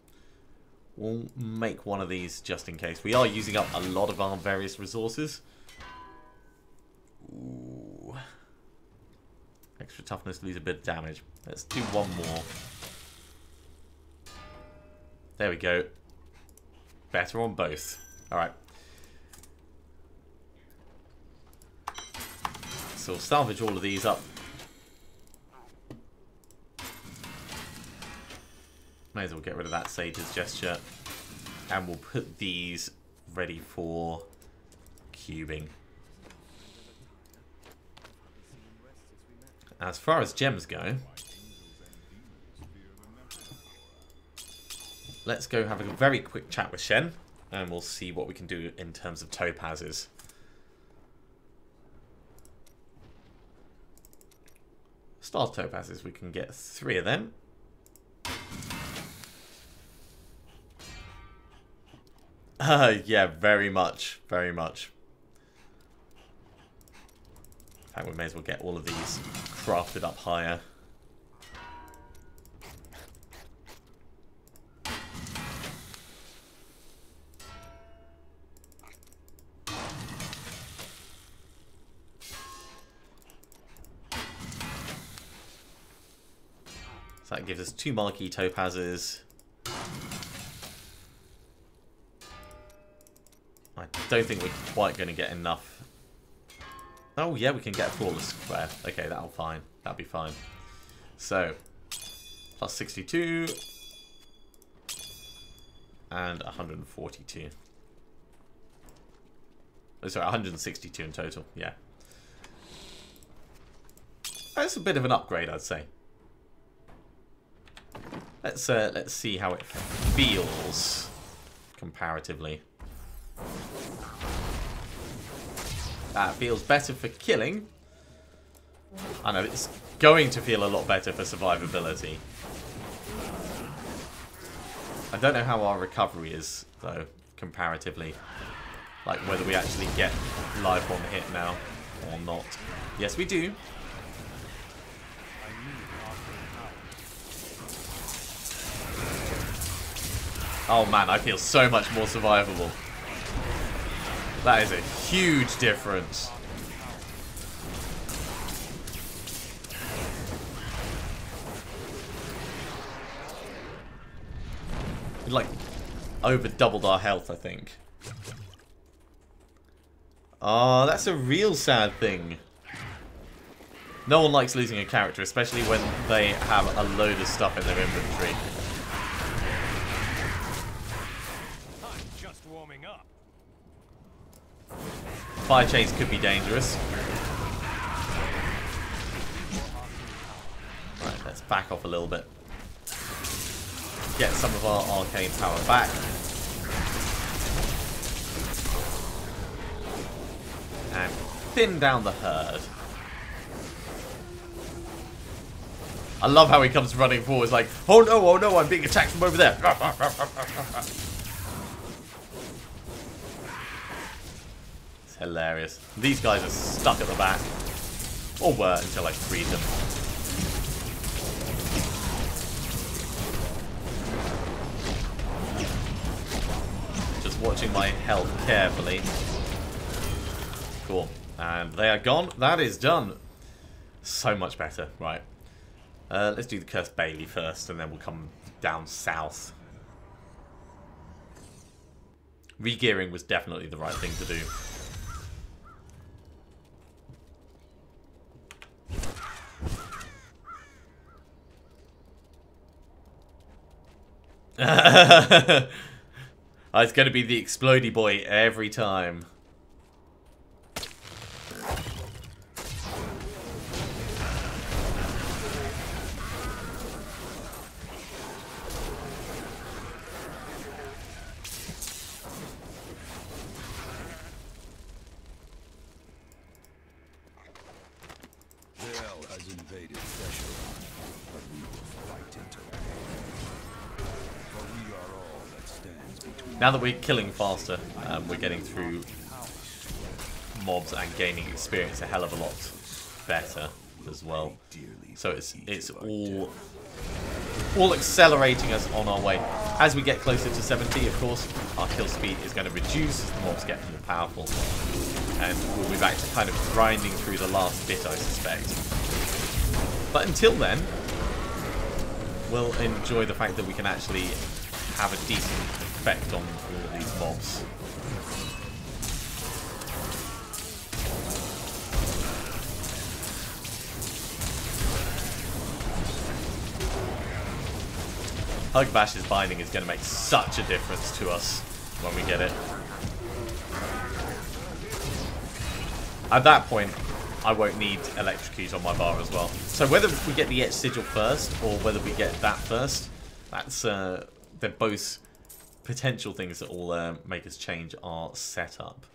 We'll make one of these just in case. We are using up a lot of our various resources. Ooh. Extra toughness, lose a bit of damage. Let's do one more. There we go. Better on both. Alright. So we'll salvage all of these up. May as well get rid of that Sage's Gesture. And we'll put these ready for cubing. As far as gems go, let's go have a very quick chat with Shen, and we'll see what we can do in terms of topazes. Star topazes, we can get 3 of them. Yeah, very much, very much. In fact, we may as well get all of these crafted up higher. So that gives us 2 marquee topazes. I don't think we're quite going to get enough. Oh yeah, we can get a flawless square. Okay, that'll be fine. So, plus 62 and 142. Oh, sorry, 162 in total. Yeah. That's a bit of an upgrade, I'd say. Let's see how it feels comparatively. That feels better for killing. I know it's going to feel a lot better for survivability. I don't know how our recovery is, though, comparatively. Like, whether we actually get life on hit now or not. Yes, we do. Oh man, I feel so much more survivable. That is a huge difference. We like over doubled our health, I think. Oh, that's a real sad thing. No one likes losing a character, especially when they have a load of stuff in their inventory. I'm just warming up. Fire chains could be dangerous. Right, let's back off a little bit. Get some of our arcane power back. And thin down the herd. I love how he comes running forward. It's like, oh no, I'm being attacked from over there. It's hilarious. These guys are stuck at the back. Or were until I freed them. Just watching my health carefully. Cool. And they are gone. That is done. So much better. Right. Let's do the Cursed Bailey first, and then we'll come down south. Regearing was definitely the right thing to do. Oh, it's going to be the Explodey boy every time. Now that we're killing faster, we're getting through mobs and gaining experience a hell of a lot better as well. So it's all accelerating us on our way. As we get closer to 70, of course, our kill speed is going to reduce as the mobs get more powerful. And we'll be back to kind of grinding through the last bit, I suspect. But until then, we'll enjoy the fact that we can actually have a decent effect on all of these mobs. Hug Bash's binding is going to make such a difference to us when we get it. At that point, I won't need electrocute on my bar as well. So whether we get the Etch Sigil first, or whether we get that first, that's they're both potential things that will make us change our setup.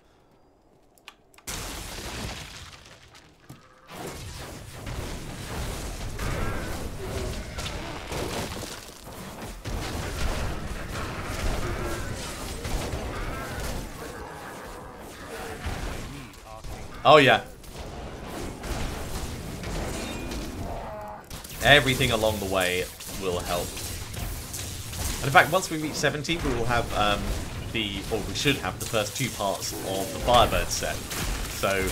Oh yeah. Everything along the way will help. And in fact, once we reach 70, we will have we should have the first two parts of the Firebird set. So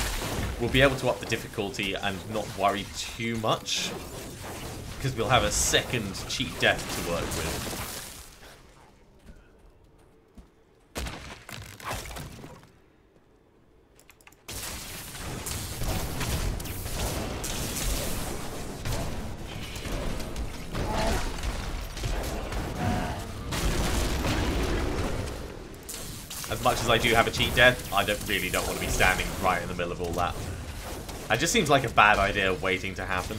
we'll be able to up the difficulty and not worry too much, because we'll have a second cheat death to work with. As much as I do have a cheat death, I really don't want to be standing right in the middle of all that. It just seems like a bad idea waiting to happen.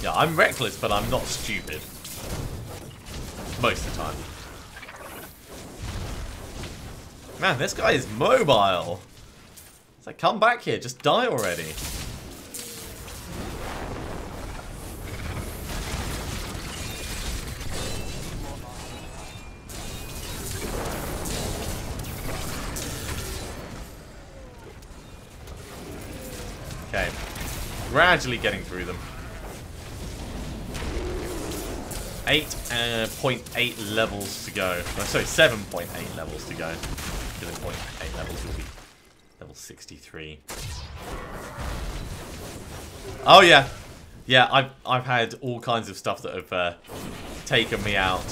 Yeah, I'm reckless, but I'm not stupid. Most of the time. Man, this guy is mobile. It's like, come back here, just die already. Okay. Gradually getting through them. 8.8 levels to go. Oh, sorry, 7.8 levels to go. 7.8 levels will be level 63. Oh yeah, yeah. I've had all kinds of stuff that have taken me out.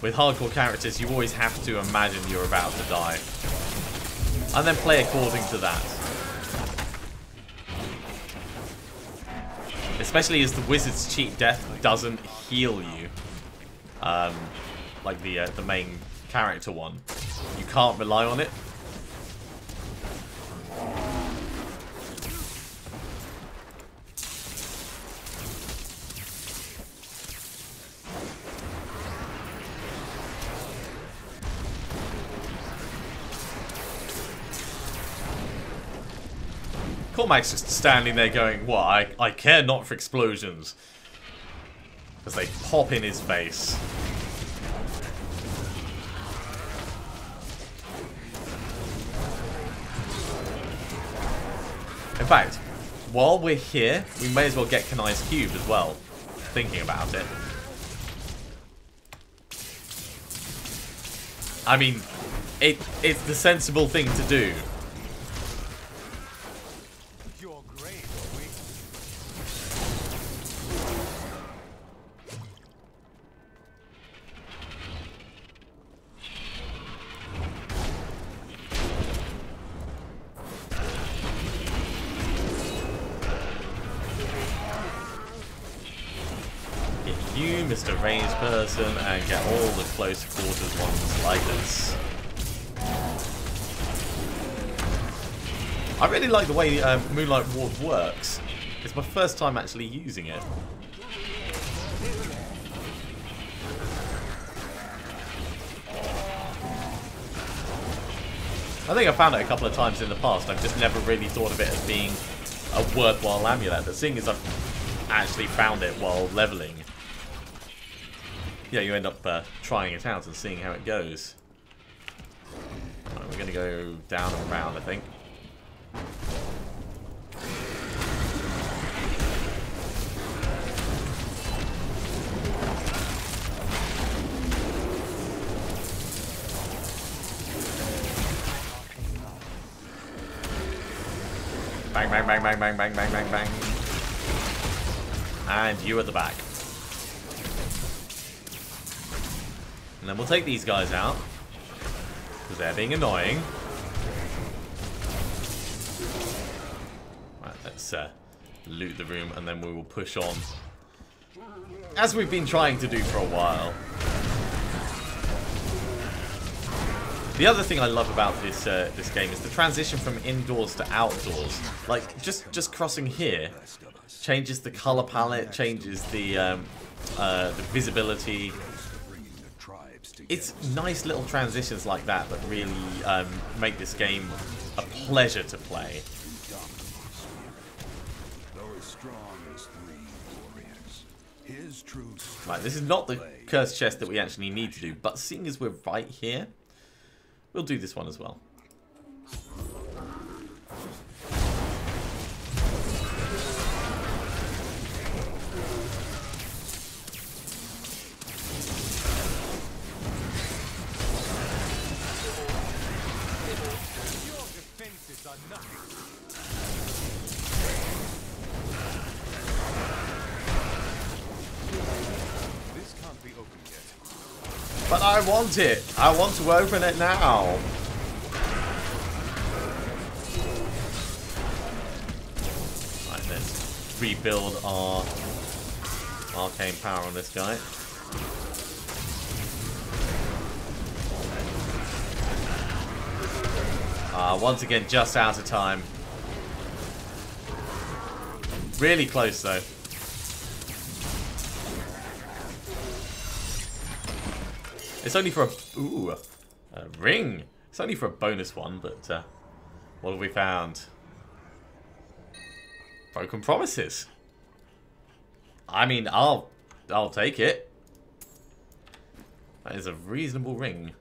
With hardcore characters, you always have to imagine you're about to die, and then play according to that. Especially as the wizard's cheat death doesn't heal you, like the main character one. You can't rely on it. Cormac's just standing there going, what, I care not for explosions. As they pop in his face. In fact, while we're here, we may as well get Kanai's cube as well. Thinking about it. I mean, it's the sensible thing to do. Mr. Ranged person, and get all the close quarters ones like this. I really like the way Moonlight Ward works. It's my first time actually using it. I think I found it a couple of times in the past. I've just never really thought of it as being a worthwhile amulet. But seeing as I've actually found it while leveling, yeah, you end up trying it out and seeing how it goes. Right, we're going to go down and around, I think. Bang, bang, bang, bang, bang, bang, bang, bang, bang. And you at the back. And then we'll take these guys out, because they're being annoying. Right, let's loot the room, and then we will push on, as we've been trying to do for a while. The other thing I love about this this game is the transition from indoors to outdoors. Like, just crossing here changes the color palette, changes the visibility. It's nice little transitions like that that really make this game a pleasure to play. Right, this is not the cursed chest that we actually need to do, but seeing as we're right here, we'll do this one as well. But I want it. I want to open it now. Right, let's rebuild our arcane power on this guy. Once again, just out of time. Really close though. It's only for a ring. It's only for a bonus one, but what have we found? Broken promises. I mean, I'll take it. That is a reasonable ring.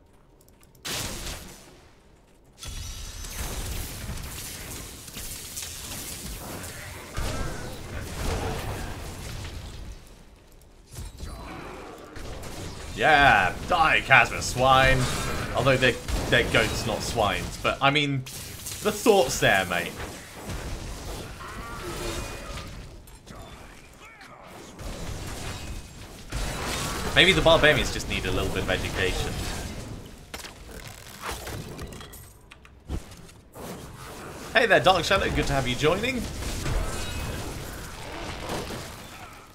Yeah, die, Casper swine. Although they're goats, not swines. But I mean, the thought's there, mate. Maybe the barbarians just need a little bit of education. Hey there, Dark Shadow. Good to have you joining.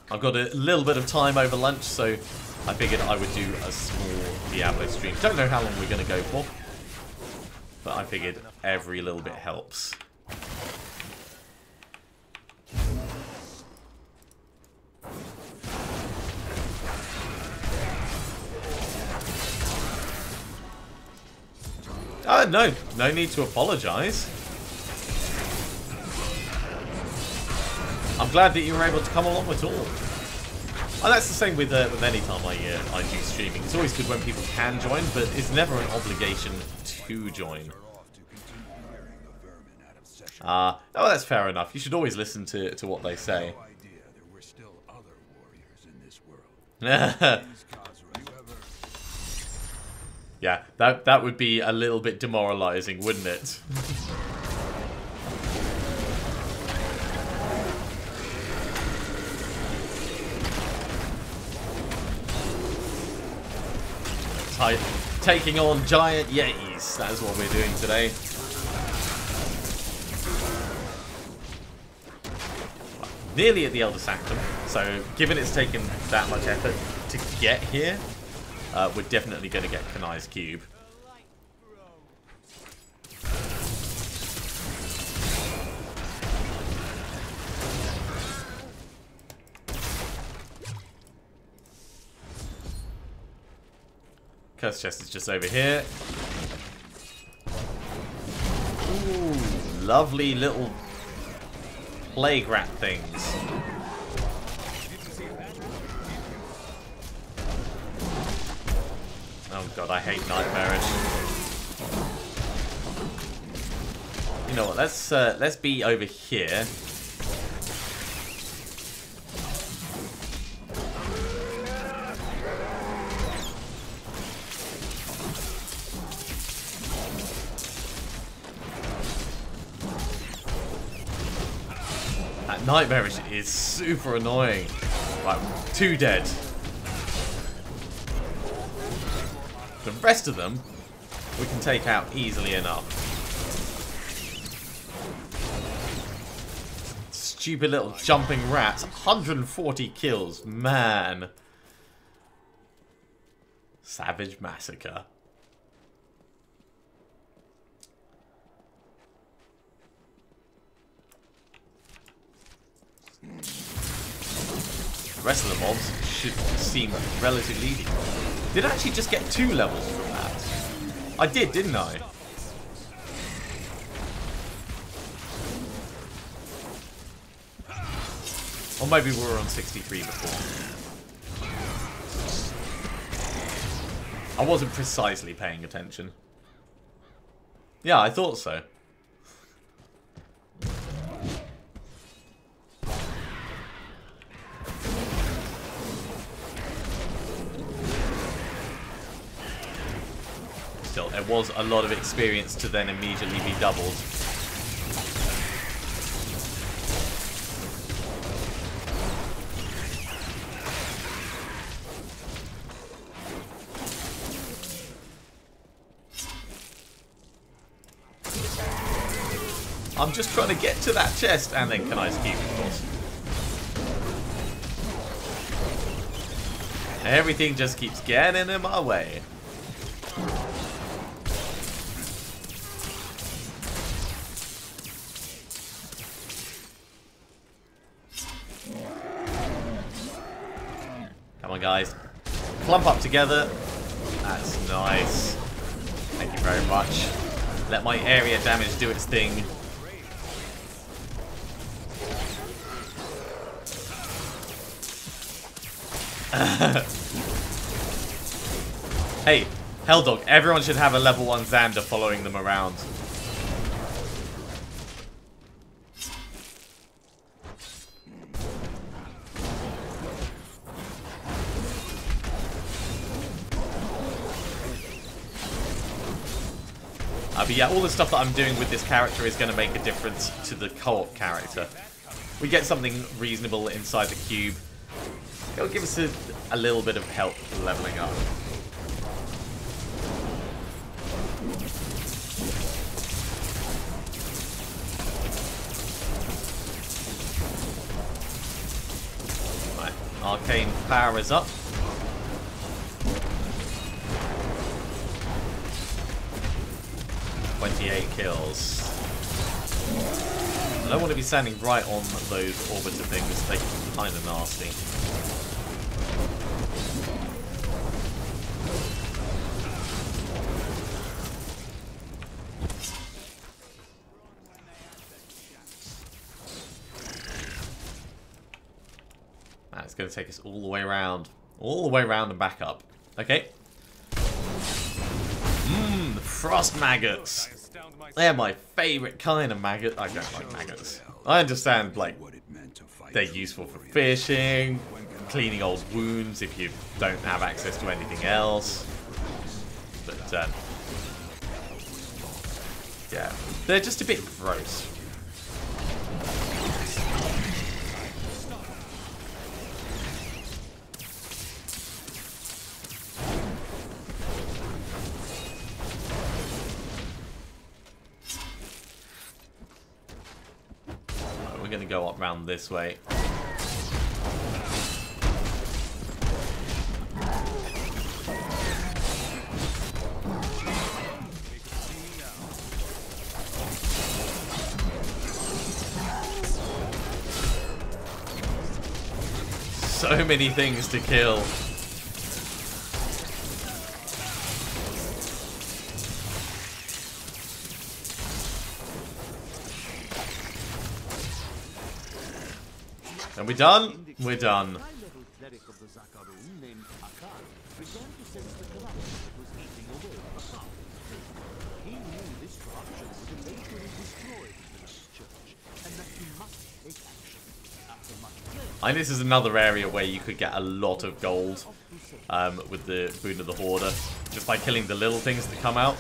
I've got a little bit of time over lunch, so I figured I would do a small Diablo stream. Don't know how long we're going to go for, but I figured every little bit helps. No need to apologise. I'm glad that you were able to come along at all. And that's the same with any time I do streaming. It's always good when people can join, but it's never an obligation to join. Oh, that's fair enough. You should always listen to what they say. Yeah, that would be a little bit demoralizing, wouldn't it? Taking on giant yetis. That is what we're doing today. Nearly at the Elder Sanctum. So, given it's taken that much effort to get here, we're definitely going to get Kanai's Cube. Curse chest is just over here. Ooh, lovely little plague rat things. Oh god, I hate Nightmarish. You know what? Let's be over here. Nightmarish is super annoying. Right, 2 dead. The rest of them we can take out easily enough. Stupid little jumping rats. 140 kills. Man. Savage massacre. The rest of the mobs should seem relatively easy. Did I actually just get 2 levels from that? I did, didn't I? Or maybe we were on 63 before. I wasn't precisely paying attention. Yeah, I thought so. Still, it was a lot of experience to then immediately be doubled. I'm just trying to get to that chest, and then Kanai's Cube, of course. Everything just keeps getting in my way. Come on, guys. Clump up together. That's nice. Thank you very much. Let my area damage do its thing. Hey, Helldog, everyone should have a level 1 Xander following them around. But yeah, all the stuff that I'm doing with this character is going to make a difference to the co-op character. We get something reasonable inside the cube. It'll give us a little bit of help leveling up. Right, arcane power is up. Kills. I don't want to be standing right on those orbiter things, they're kind of nasty. It's going to take us all the way around. All the way around and back up. Okay. Mmm, frost maggots. They're my favourite kind of maggot. I don't like maggots. I understand, like, they're useful for fishing, cleaning old wounds if you don't have access to anything else. But, yeah, they're just a bit gross. We're going to go up round this way. So many things to kill. Are we done? We're done. I think this is another area where you could get a lot of gold with the Boon of the Hoarder, just by killing the little things that come out.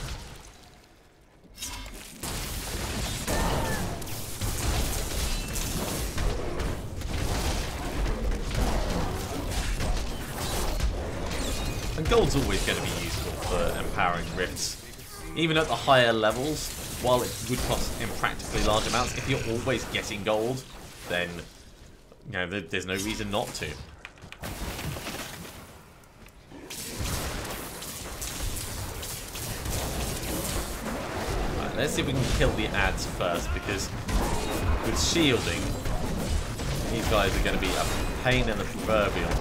And gold's always going to be useful for empowering rifts. Even at the higher levels, while it would cost in practically large amounts, if you're always getting gold, then you know, there's no reason not to. Right, let's see if we can kill the ads first, because with shielding, these guys are going to be a pain in the proverbial.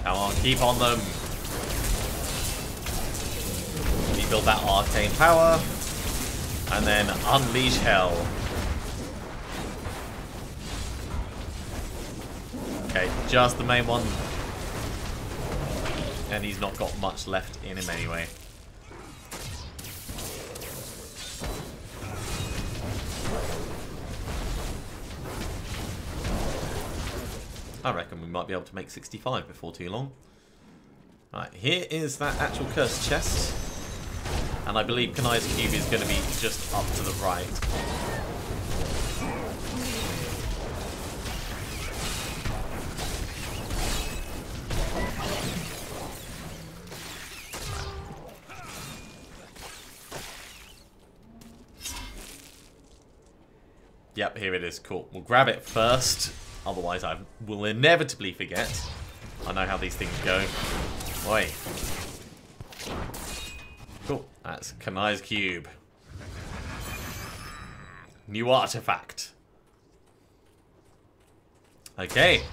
Come on, keep on them. We build that arcane power, and then unleash hell. Okay, just the main one. And he's not got much left in him anyway. I reckon we might be able to make 65 before too long. Right, here is that actual cursed chest. And I believe Kanai's cube is going to be just up to the right. Yep, here it is. Cool. We'll grab it first. Otherwise, I will inevitably forget. I know how these things go. Oi. Cool. That's Kanai's cube. New artifact. Okay.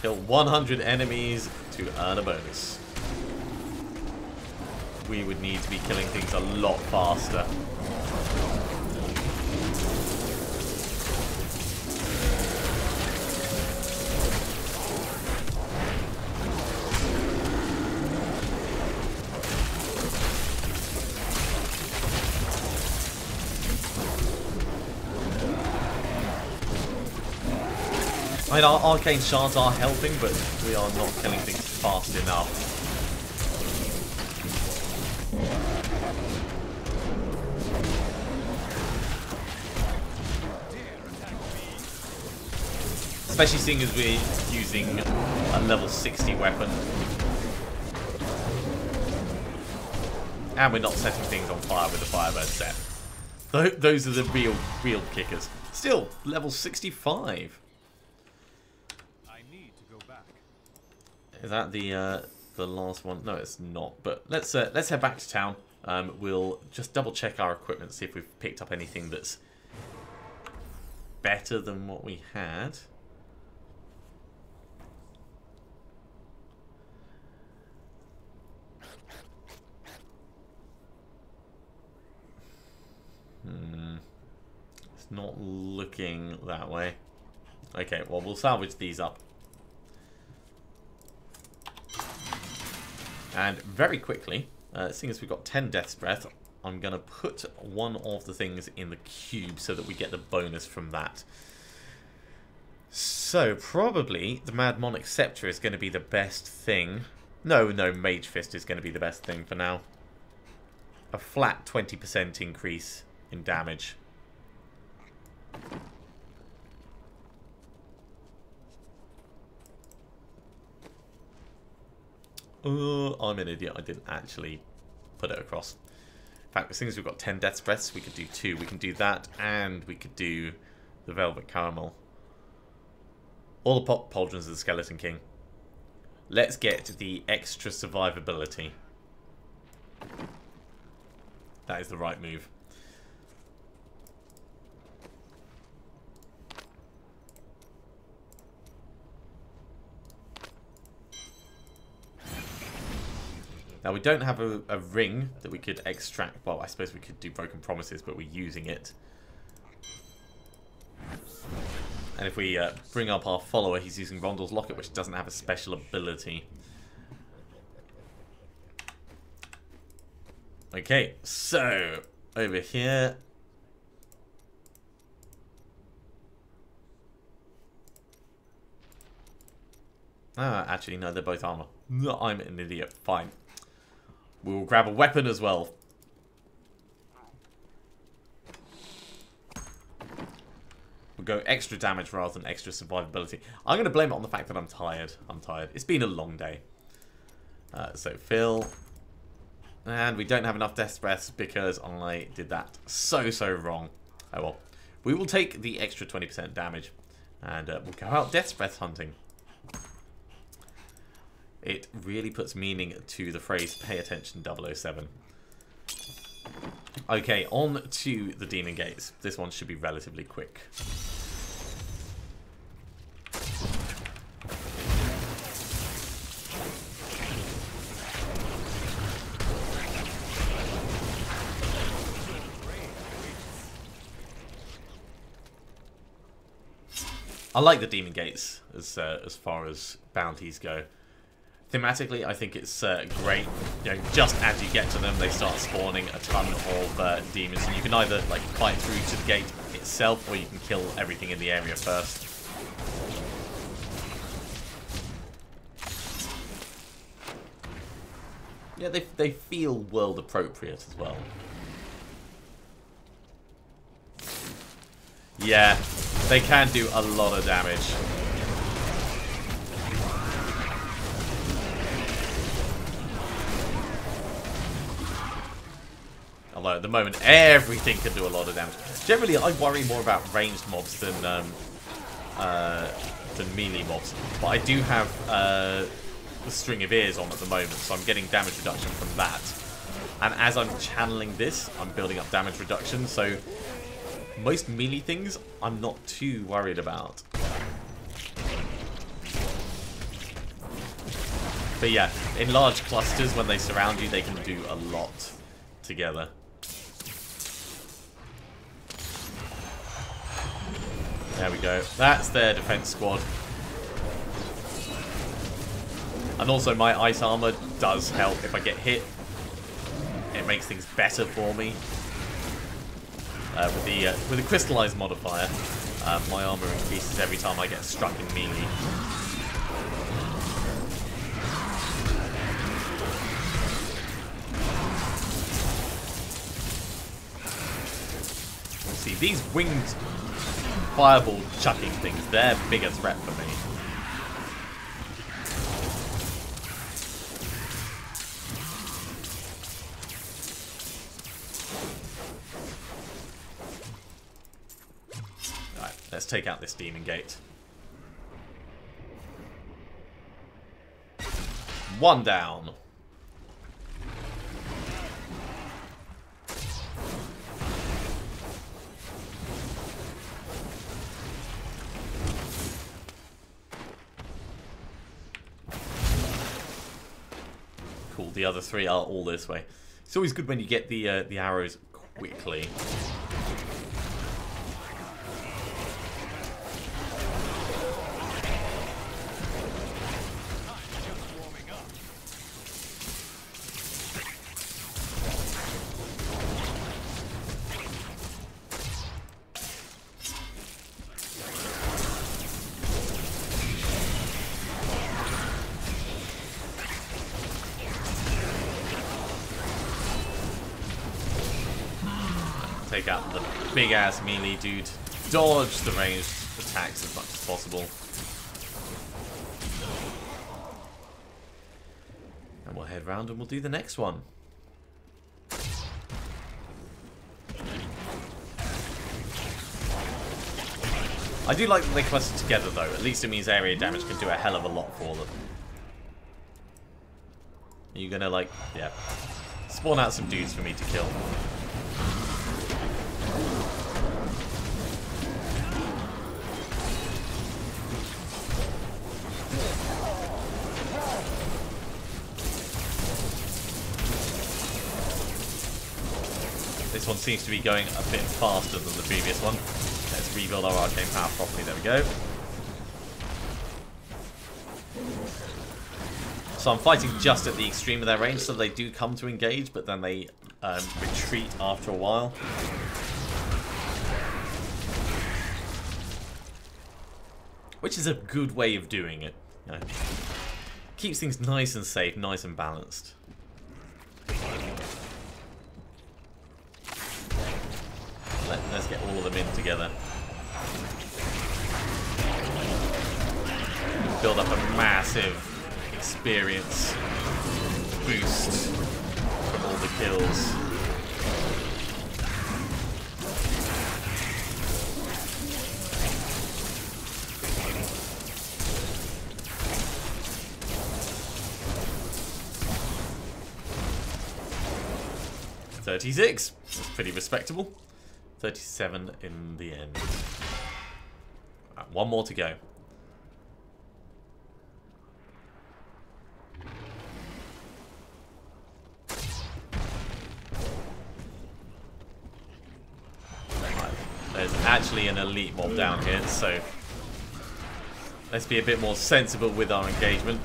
Kill 100 enemies to earn a bonus. We would need to be killing things a lot faster. I mean, our arcane shards are helping, but we are not killing things fast enough. Especially seeing as we're using a level 60 weapon. And we're not setting things on fire with the Firebird set. Those are the real kickers. Still, level 65. Is that the last one? No, it's not. But let's head back to town. We'll just double check our equipment, see if we've picked up anything that's better than what we had. It's not looking that way. Okay, well, we'll salvage these up. And very quickly, seeing as we've got 10 Death's Breath, I'm going to put one of the things in the cube so that we get the bonus from that. So, probably the Mad Monarch Scepter is going to be the best thing. No, Mage Fist is going to be the best thing for now. A flat 20% increase in damage. I'm an idiot. I didn't actually put it across. In fact, as soon as we've got 10 Death's Breaths, we could do 2. We can do that, and we could do the Velvet Caramel. All the pauldrons of the Skeleton King. Let's get the extra survivability. That is the right move. Now, we don't have a ring that we could extract. Well, I suppose we could do Broken Promises, but we're using it. And if we bring up our follower, he's using Rondell's Locket, which doesn't have a special ability. Okay, so over here. Actually, no, they're both armor. No, I'm an idiot. Fine. We'll grab a weapon as well. We'll go extra damage rather than extra survivability. I'm going to blame it on the fact that I'm tired. It's been a long day. So, fill. And we don't have enough Death's Breaths because I did that so wrong. Oh well. We will take the extra 20% damage. And we'll go out Death's Breath hunting. It really puts meaning to the phrase, pay attention 007. Okay, on to the Demon Gates. This one should be relatively quick. I like the Demon Gates as far as bounties go. Thematically, I think it's great. You know, just as you get to them, they start spawning a ton of demons, and you can either like fight through to the gate itself, or you can kill everything in the area first. Yeah, they feel world appropriate as well. Yeah, they can do a lot of damage. Although at the moment, everything can do a lot of damage. Generally, I worry more about ranged mobs than melee mobs. But I do have the String of Ears on at the moment, so I'm getting damage reduction from that. And as I'm channeling this, I'm building up damage reduction, so most melee things I'm not too worried about. But yeah, in large clusters, when they surround you, they can do a lot together. There we go. That's their defense squad. And also my ice armor does help if I get hit. It makes things better for me. With the crystallized modifier, my armor increases every time I get struck in melee. See, these winged fireball chucking things, they're a bigger threat for me. Alright, let's take out this demon gate. One down. Cool, the other three are all this way. It's always good when you get the arrows quickly. Take out the big ass melee dude. Dodge the ranged attacks as much as possible. And we'll head round and we'll do the next one. I do like that they cluster together though. At least it means area damage can do a hell of a lot for them. Are you gonna like, yeah, spawn out some dudes for me to kill? This one seems to be going a bit faster than the previous one. Let's rebuild our arcane power properly. There we go. So I'm fighting just at the extreme of their range, so they do come to engage, but then they retreat after a while. Which is a good way of doing it. You know, keeps things nice and safe, nice and balanced. Let's get all of them in together. Build up a massive experience boost from all the kills. $36. That's pretty respectable. 37 in the end. Right, one more to go. Right, there's actually an elite mob down here, so let's be a bit more sensible with our engagement.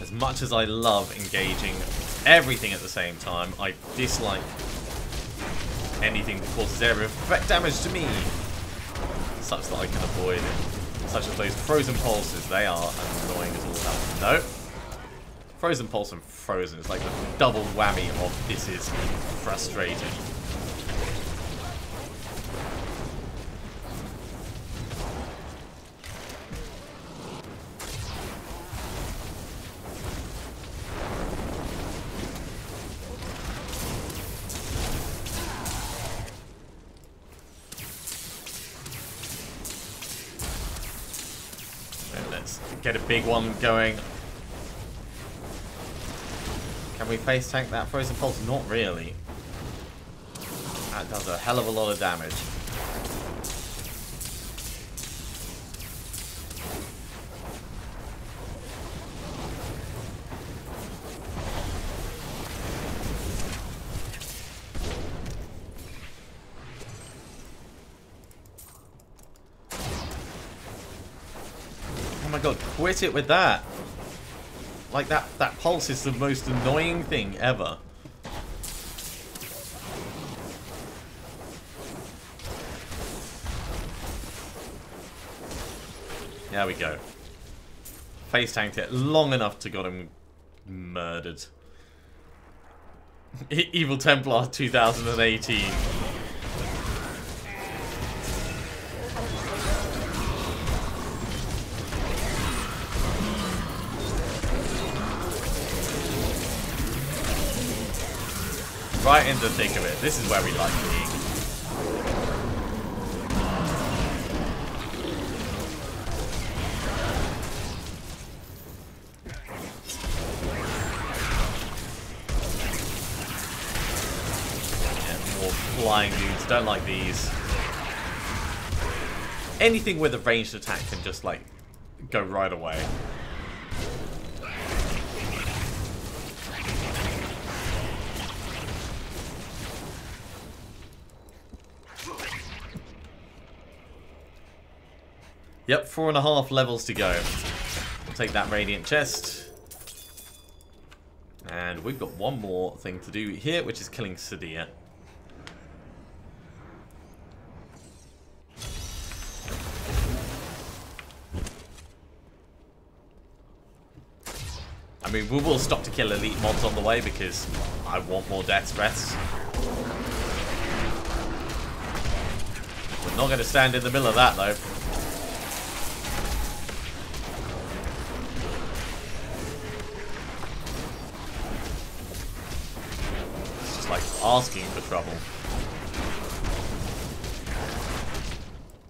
As much as I love engaging everything at the same time, I dislike anything that causes area of effect damage to me, such that I can avoid it. such as those frozen pulses. They are annoying as all hell. No. Frozen pulse and frozen. It's like the double whammy of this is frustrating. Let's get a big one going. Can we face tank that frozen pulse? Not really. That does a hell of a lot of damage. Oh my god, quit it with that. Like, that pulse is the most annoying thing ever. There we go. Face tanked it long enough to got him murdered. Evil Templar 2018. Right in the thick of it. This is where we like being. Yeah, more flying dudes. Don't like these. Anything with a ranged attack can just, like, go right away. Yep, 4.5 levels to go. We'll take that Radiant Chest. And we've got one more thing to do here, which is killing Sadia. I mean, we will stop to kill elite mobs on the way because I want more death's breaths. We're not going to stand in the middle of that, though. Like asking for trouble.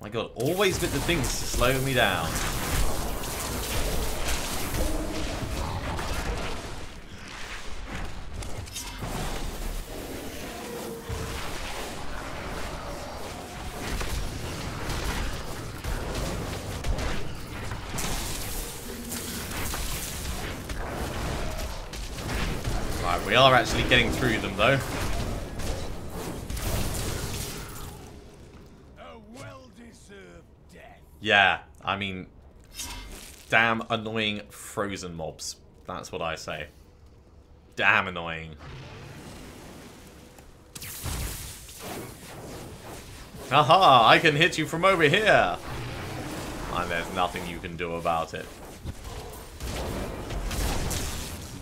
My god, always with the things to slow me down. Right, we are actually getting through them though. Yeah, I mean, damn annoying frozen mobs. That's what I say. Damn annoying. Haha, I can hit you from over here. And there's nothing you can do about it.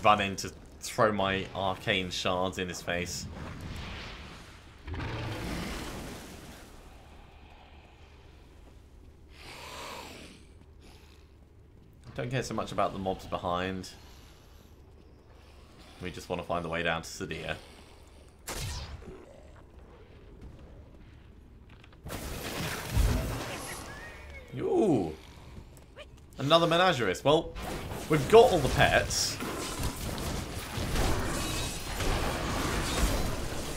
Run in to throw my arcane shards in his face. Don't care so much about the mobs behind. We just want to find the way down to Sadia. Ooh! Another Menagerist. Well, we've got all the pets.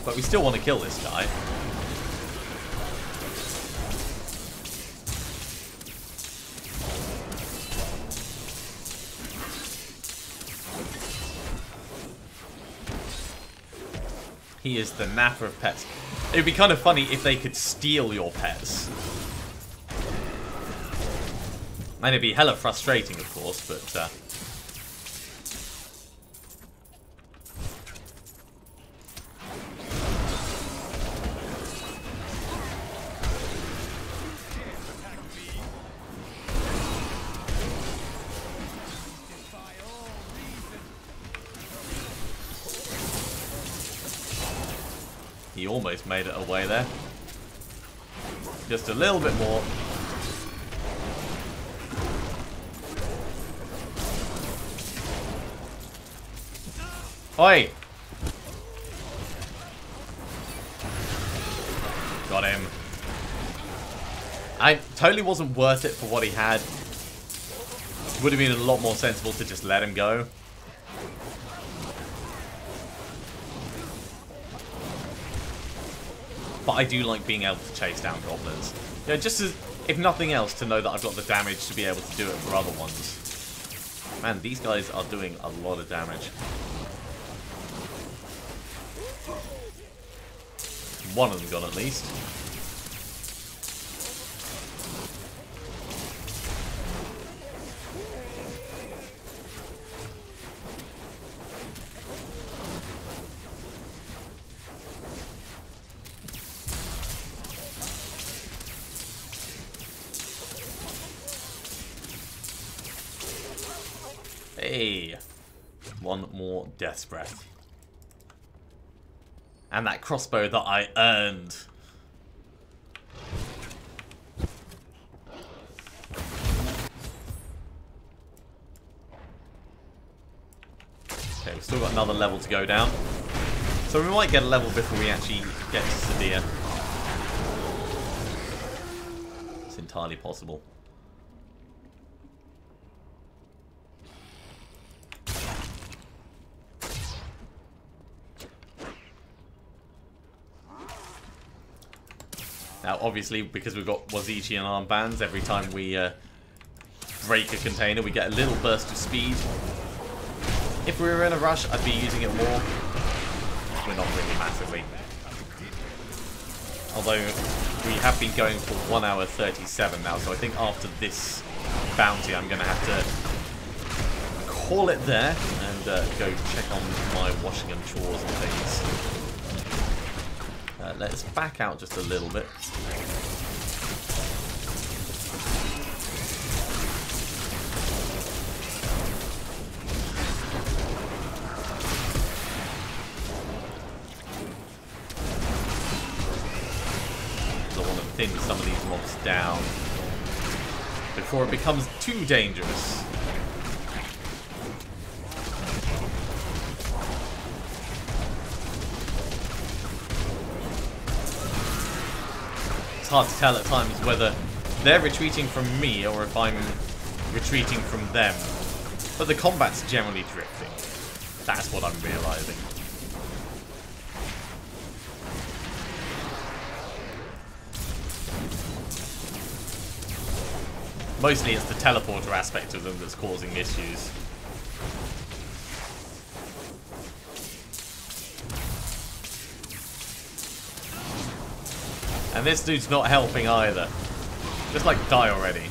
But we still want to kill this guy. He is the napper of pets. It would be kind of funny if they could steal your pets. And it'd be hella frustrating, of course, but... He almost made it away there. Just a little bit more. Oi! Got him. I totally wasn't worth it for what he had. Would have been a lot more sensible to just let him go. But I do like being able to chase down goblins. You know, just as, if nothing else, to know that I've got the damage to be able to do it for other ones. Man, these guys are doing a lot of damage. One of them gone at least. Hey, one more death's breath. And that crossbow that I earned. Okay, we've still got another level to go down. So we might get a level before we actually get to Sadia. It's entirely possible. Now, obviously, because we've got Wazichian armbands, every time we break a container, we get a little burst of speed. If we were in a rush, I'd be using it more. We're not really massively. Although, we have been going for 1 hour 37 now, so I think after this bounty, I'm going to have to call it there and go check on my washing and chores and things. Let's back out just a little bit. I want to thin some of these mobs down before it becomes too dangerous. It's hard to tell at times whether they're retreating from me or if I'm retreating from them. But the combat's generally drifting. That's what I'm realizing. Mostly it's the teleporter aspect of them that's causing issues. And this dude's not helping either. Just like die already.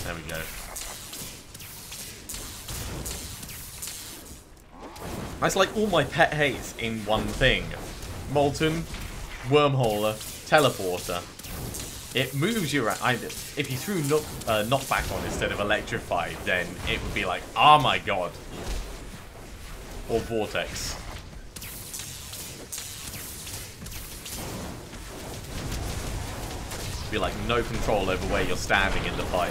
There we go. That's like all my pet hates in one thing. Molten, Wormholer, Teleporter. It moves you around. If you threw knockback on instead of electrified, then it would be like, oh my god. Or Vortex. Be like no control over where you're standing in the fight.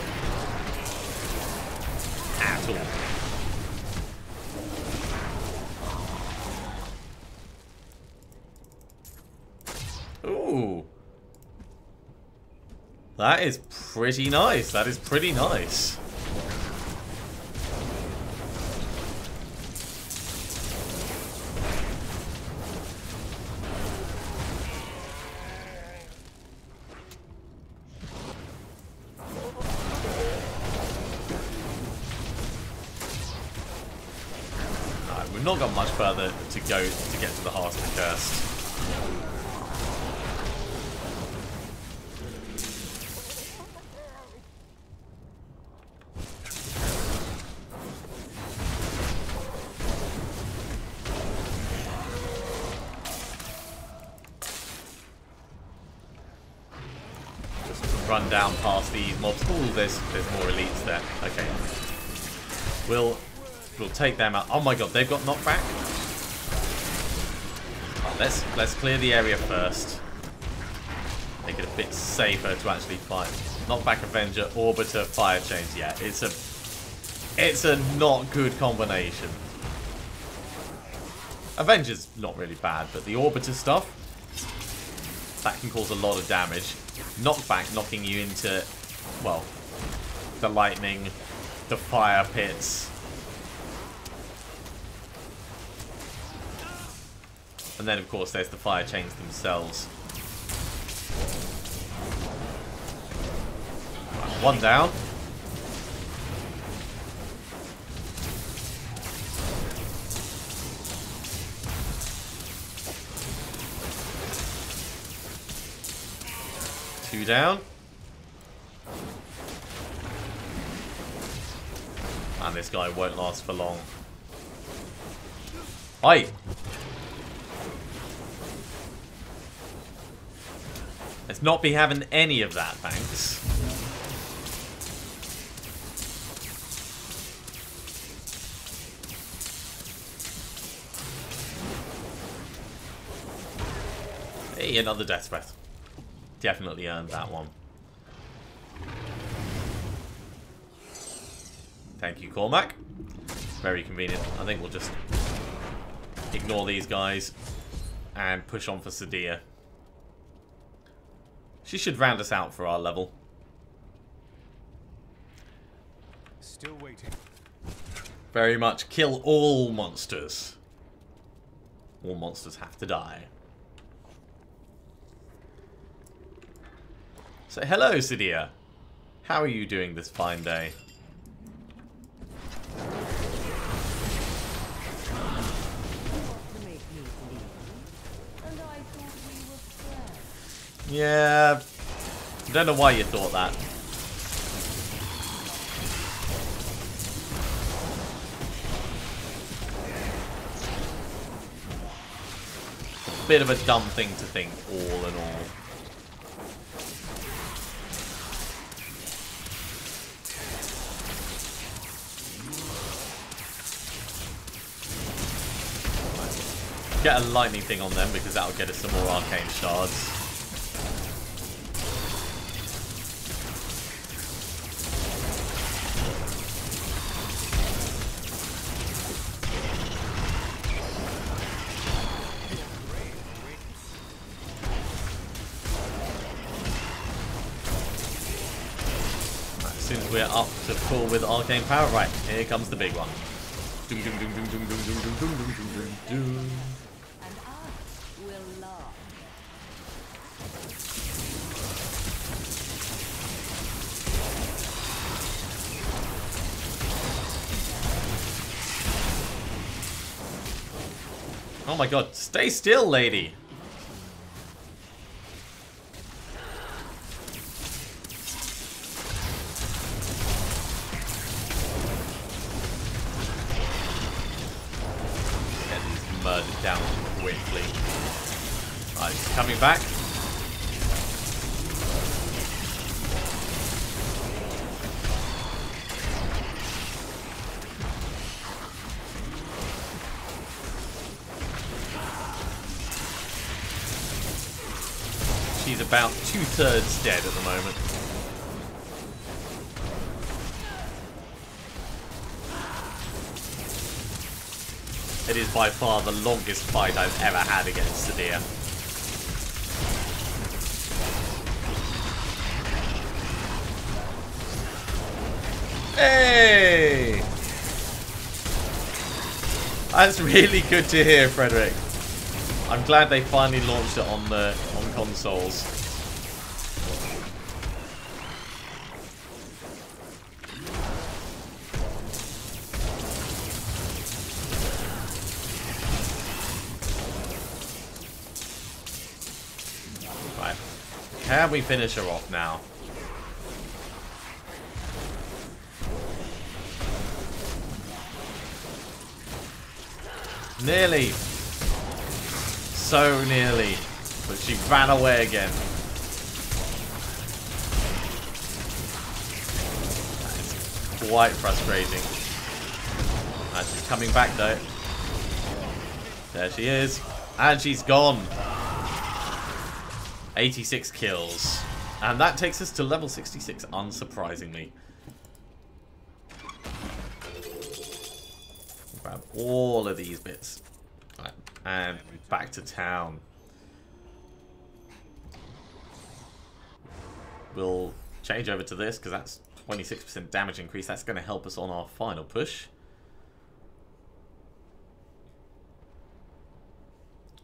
At all. Ooh. That is pretty nice. That is pretty nice. We've not got much further to go to get to the heart of the curse. Just run down past these mobs. Ooh, there's more elites there. Okay. We'll take them out. Oh my god, they've got knockback? Let's clear the area first. Make it a bit safer to actually fight. Knockback Avenger, Orbiter, Fire Chains. Yeah, it's a not good combination. Avenger's not really bad, but the Orbiter stuff, that can cause a lot of damage. Knockback knocking you into, well, the lightning, the fire pits. And then, of course, there's the fire chains themselves. Right, one down. Two down. And this guy won't last for long. Oi! Let's not be having any of that, thanks. Hey, another death breath. Definitely earned that one. Thank you, Cormac. Very convenient. I think we'll just ignore these guys and push on for Sadia. She should round us out for our level. Still waiting. Very much kill all monsters. All monsters have to die. So, hello, Sadia. How are you doing this fine day? Yeah, I don't know why you thought that. A bit of a dumb thing to think, all in all. Get a lightning thing on them because that'll get us some more arcane shards. As soon as we're up to full with arcane power, right, here comes the big one. Doom, doom, doom, doom, doom, doom, doom, doom, doom, doom, doom, doom. And I will love. Oh my god, stay still, lady! Murdered down quickly. Right, she's coming back. She's about 2/3 dead at the moment. It is by far the longest fight I've ever had against Sadia. Hey! That's really good to hear, Frederick. I'm glad they finally launched it on consoles. Right. Can we finish her off now? Nearly. So nearly. But she ran away again. That is quite frustrating. She's coming back though. There she is. And she's gone. 86 kills. And that takes us to level 66, unsurprisingly. Grab all of these bits. Right, and back to town. We'll change over to this because that's 26% damage increase. That's going to help us on our final push.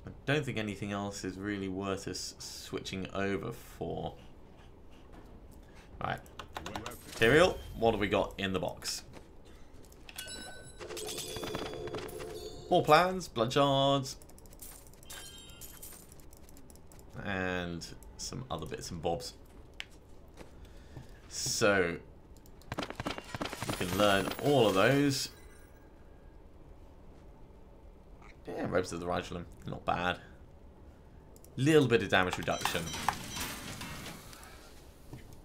I don't think anything else is really worth us switching over for. Alright. Material, what have we got in the box? More plans, blood shards, and some other bits and bobs. So, you can learn all of those. Yeah, Robes of the Rigulum, not bad. Little bit of damage reduction.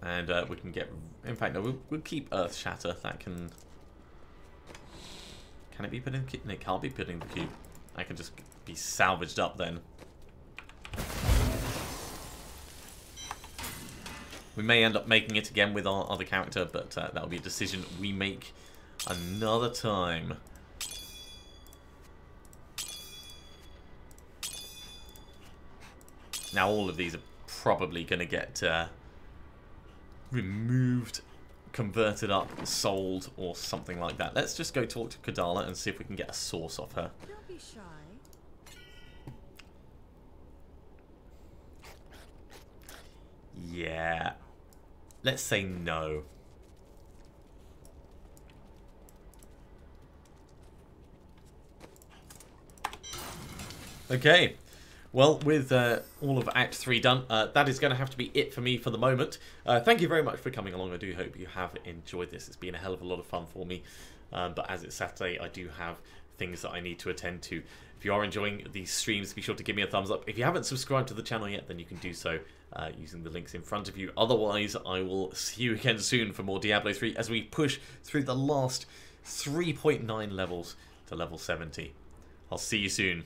And we can get... In fact, no, we'll keep Earth Shatter. That can... Can it be put in the cube? No, it can't be put in the cube. I can just be salvaged up then. We may end up making it again with our other character, but that'll be a decision we make another time. Now all of these are probably going to get removed, converted up, sold, or something like that. Let's just go talk to Kadala and see if we can get a source off her. Don't be shy. Yeah. Let's say no. Okay. Well, with all of Act 3 done, that is going to have to be it for me for the moment. Thank you very much for coming along. I do hope you have enjoyed this. It's been a hell of a lot of fun for me. But as it's Saturday, I do have things that I need to attend to. If you are enjoying these streams, be sure to give me a thumbs up. If you haven't subscribed to the channel yet, then you can do so using the links in front of you. Otherwise, I will see you again soon for more Diablo 3 as we push through the last 3.9 levels to level 70. I'll see you soon.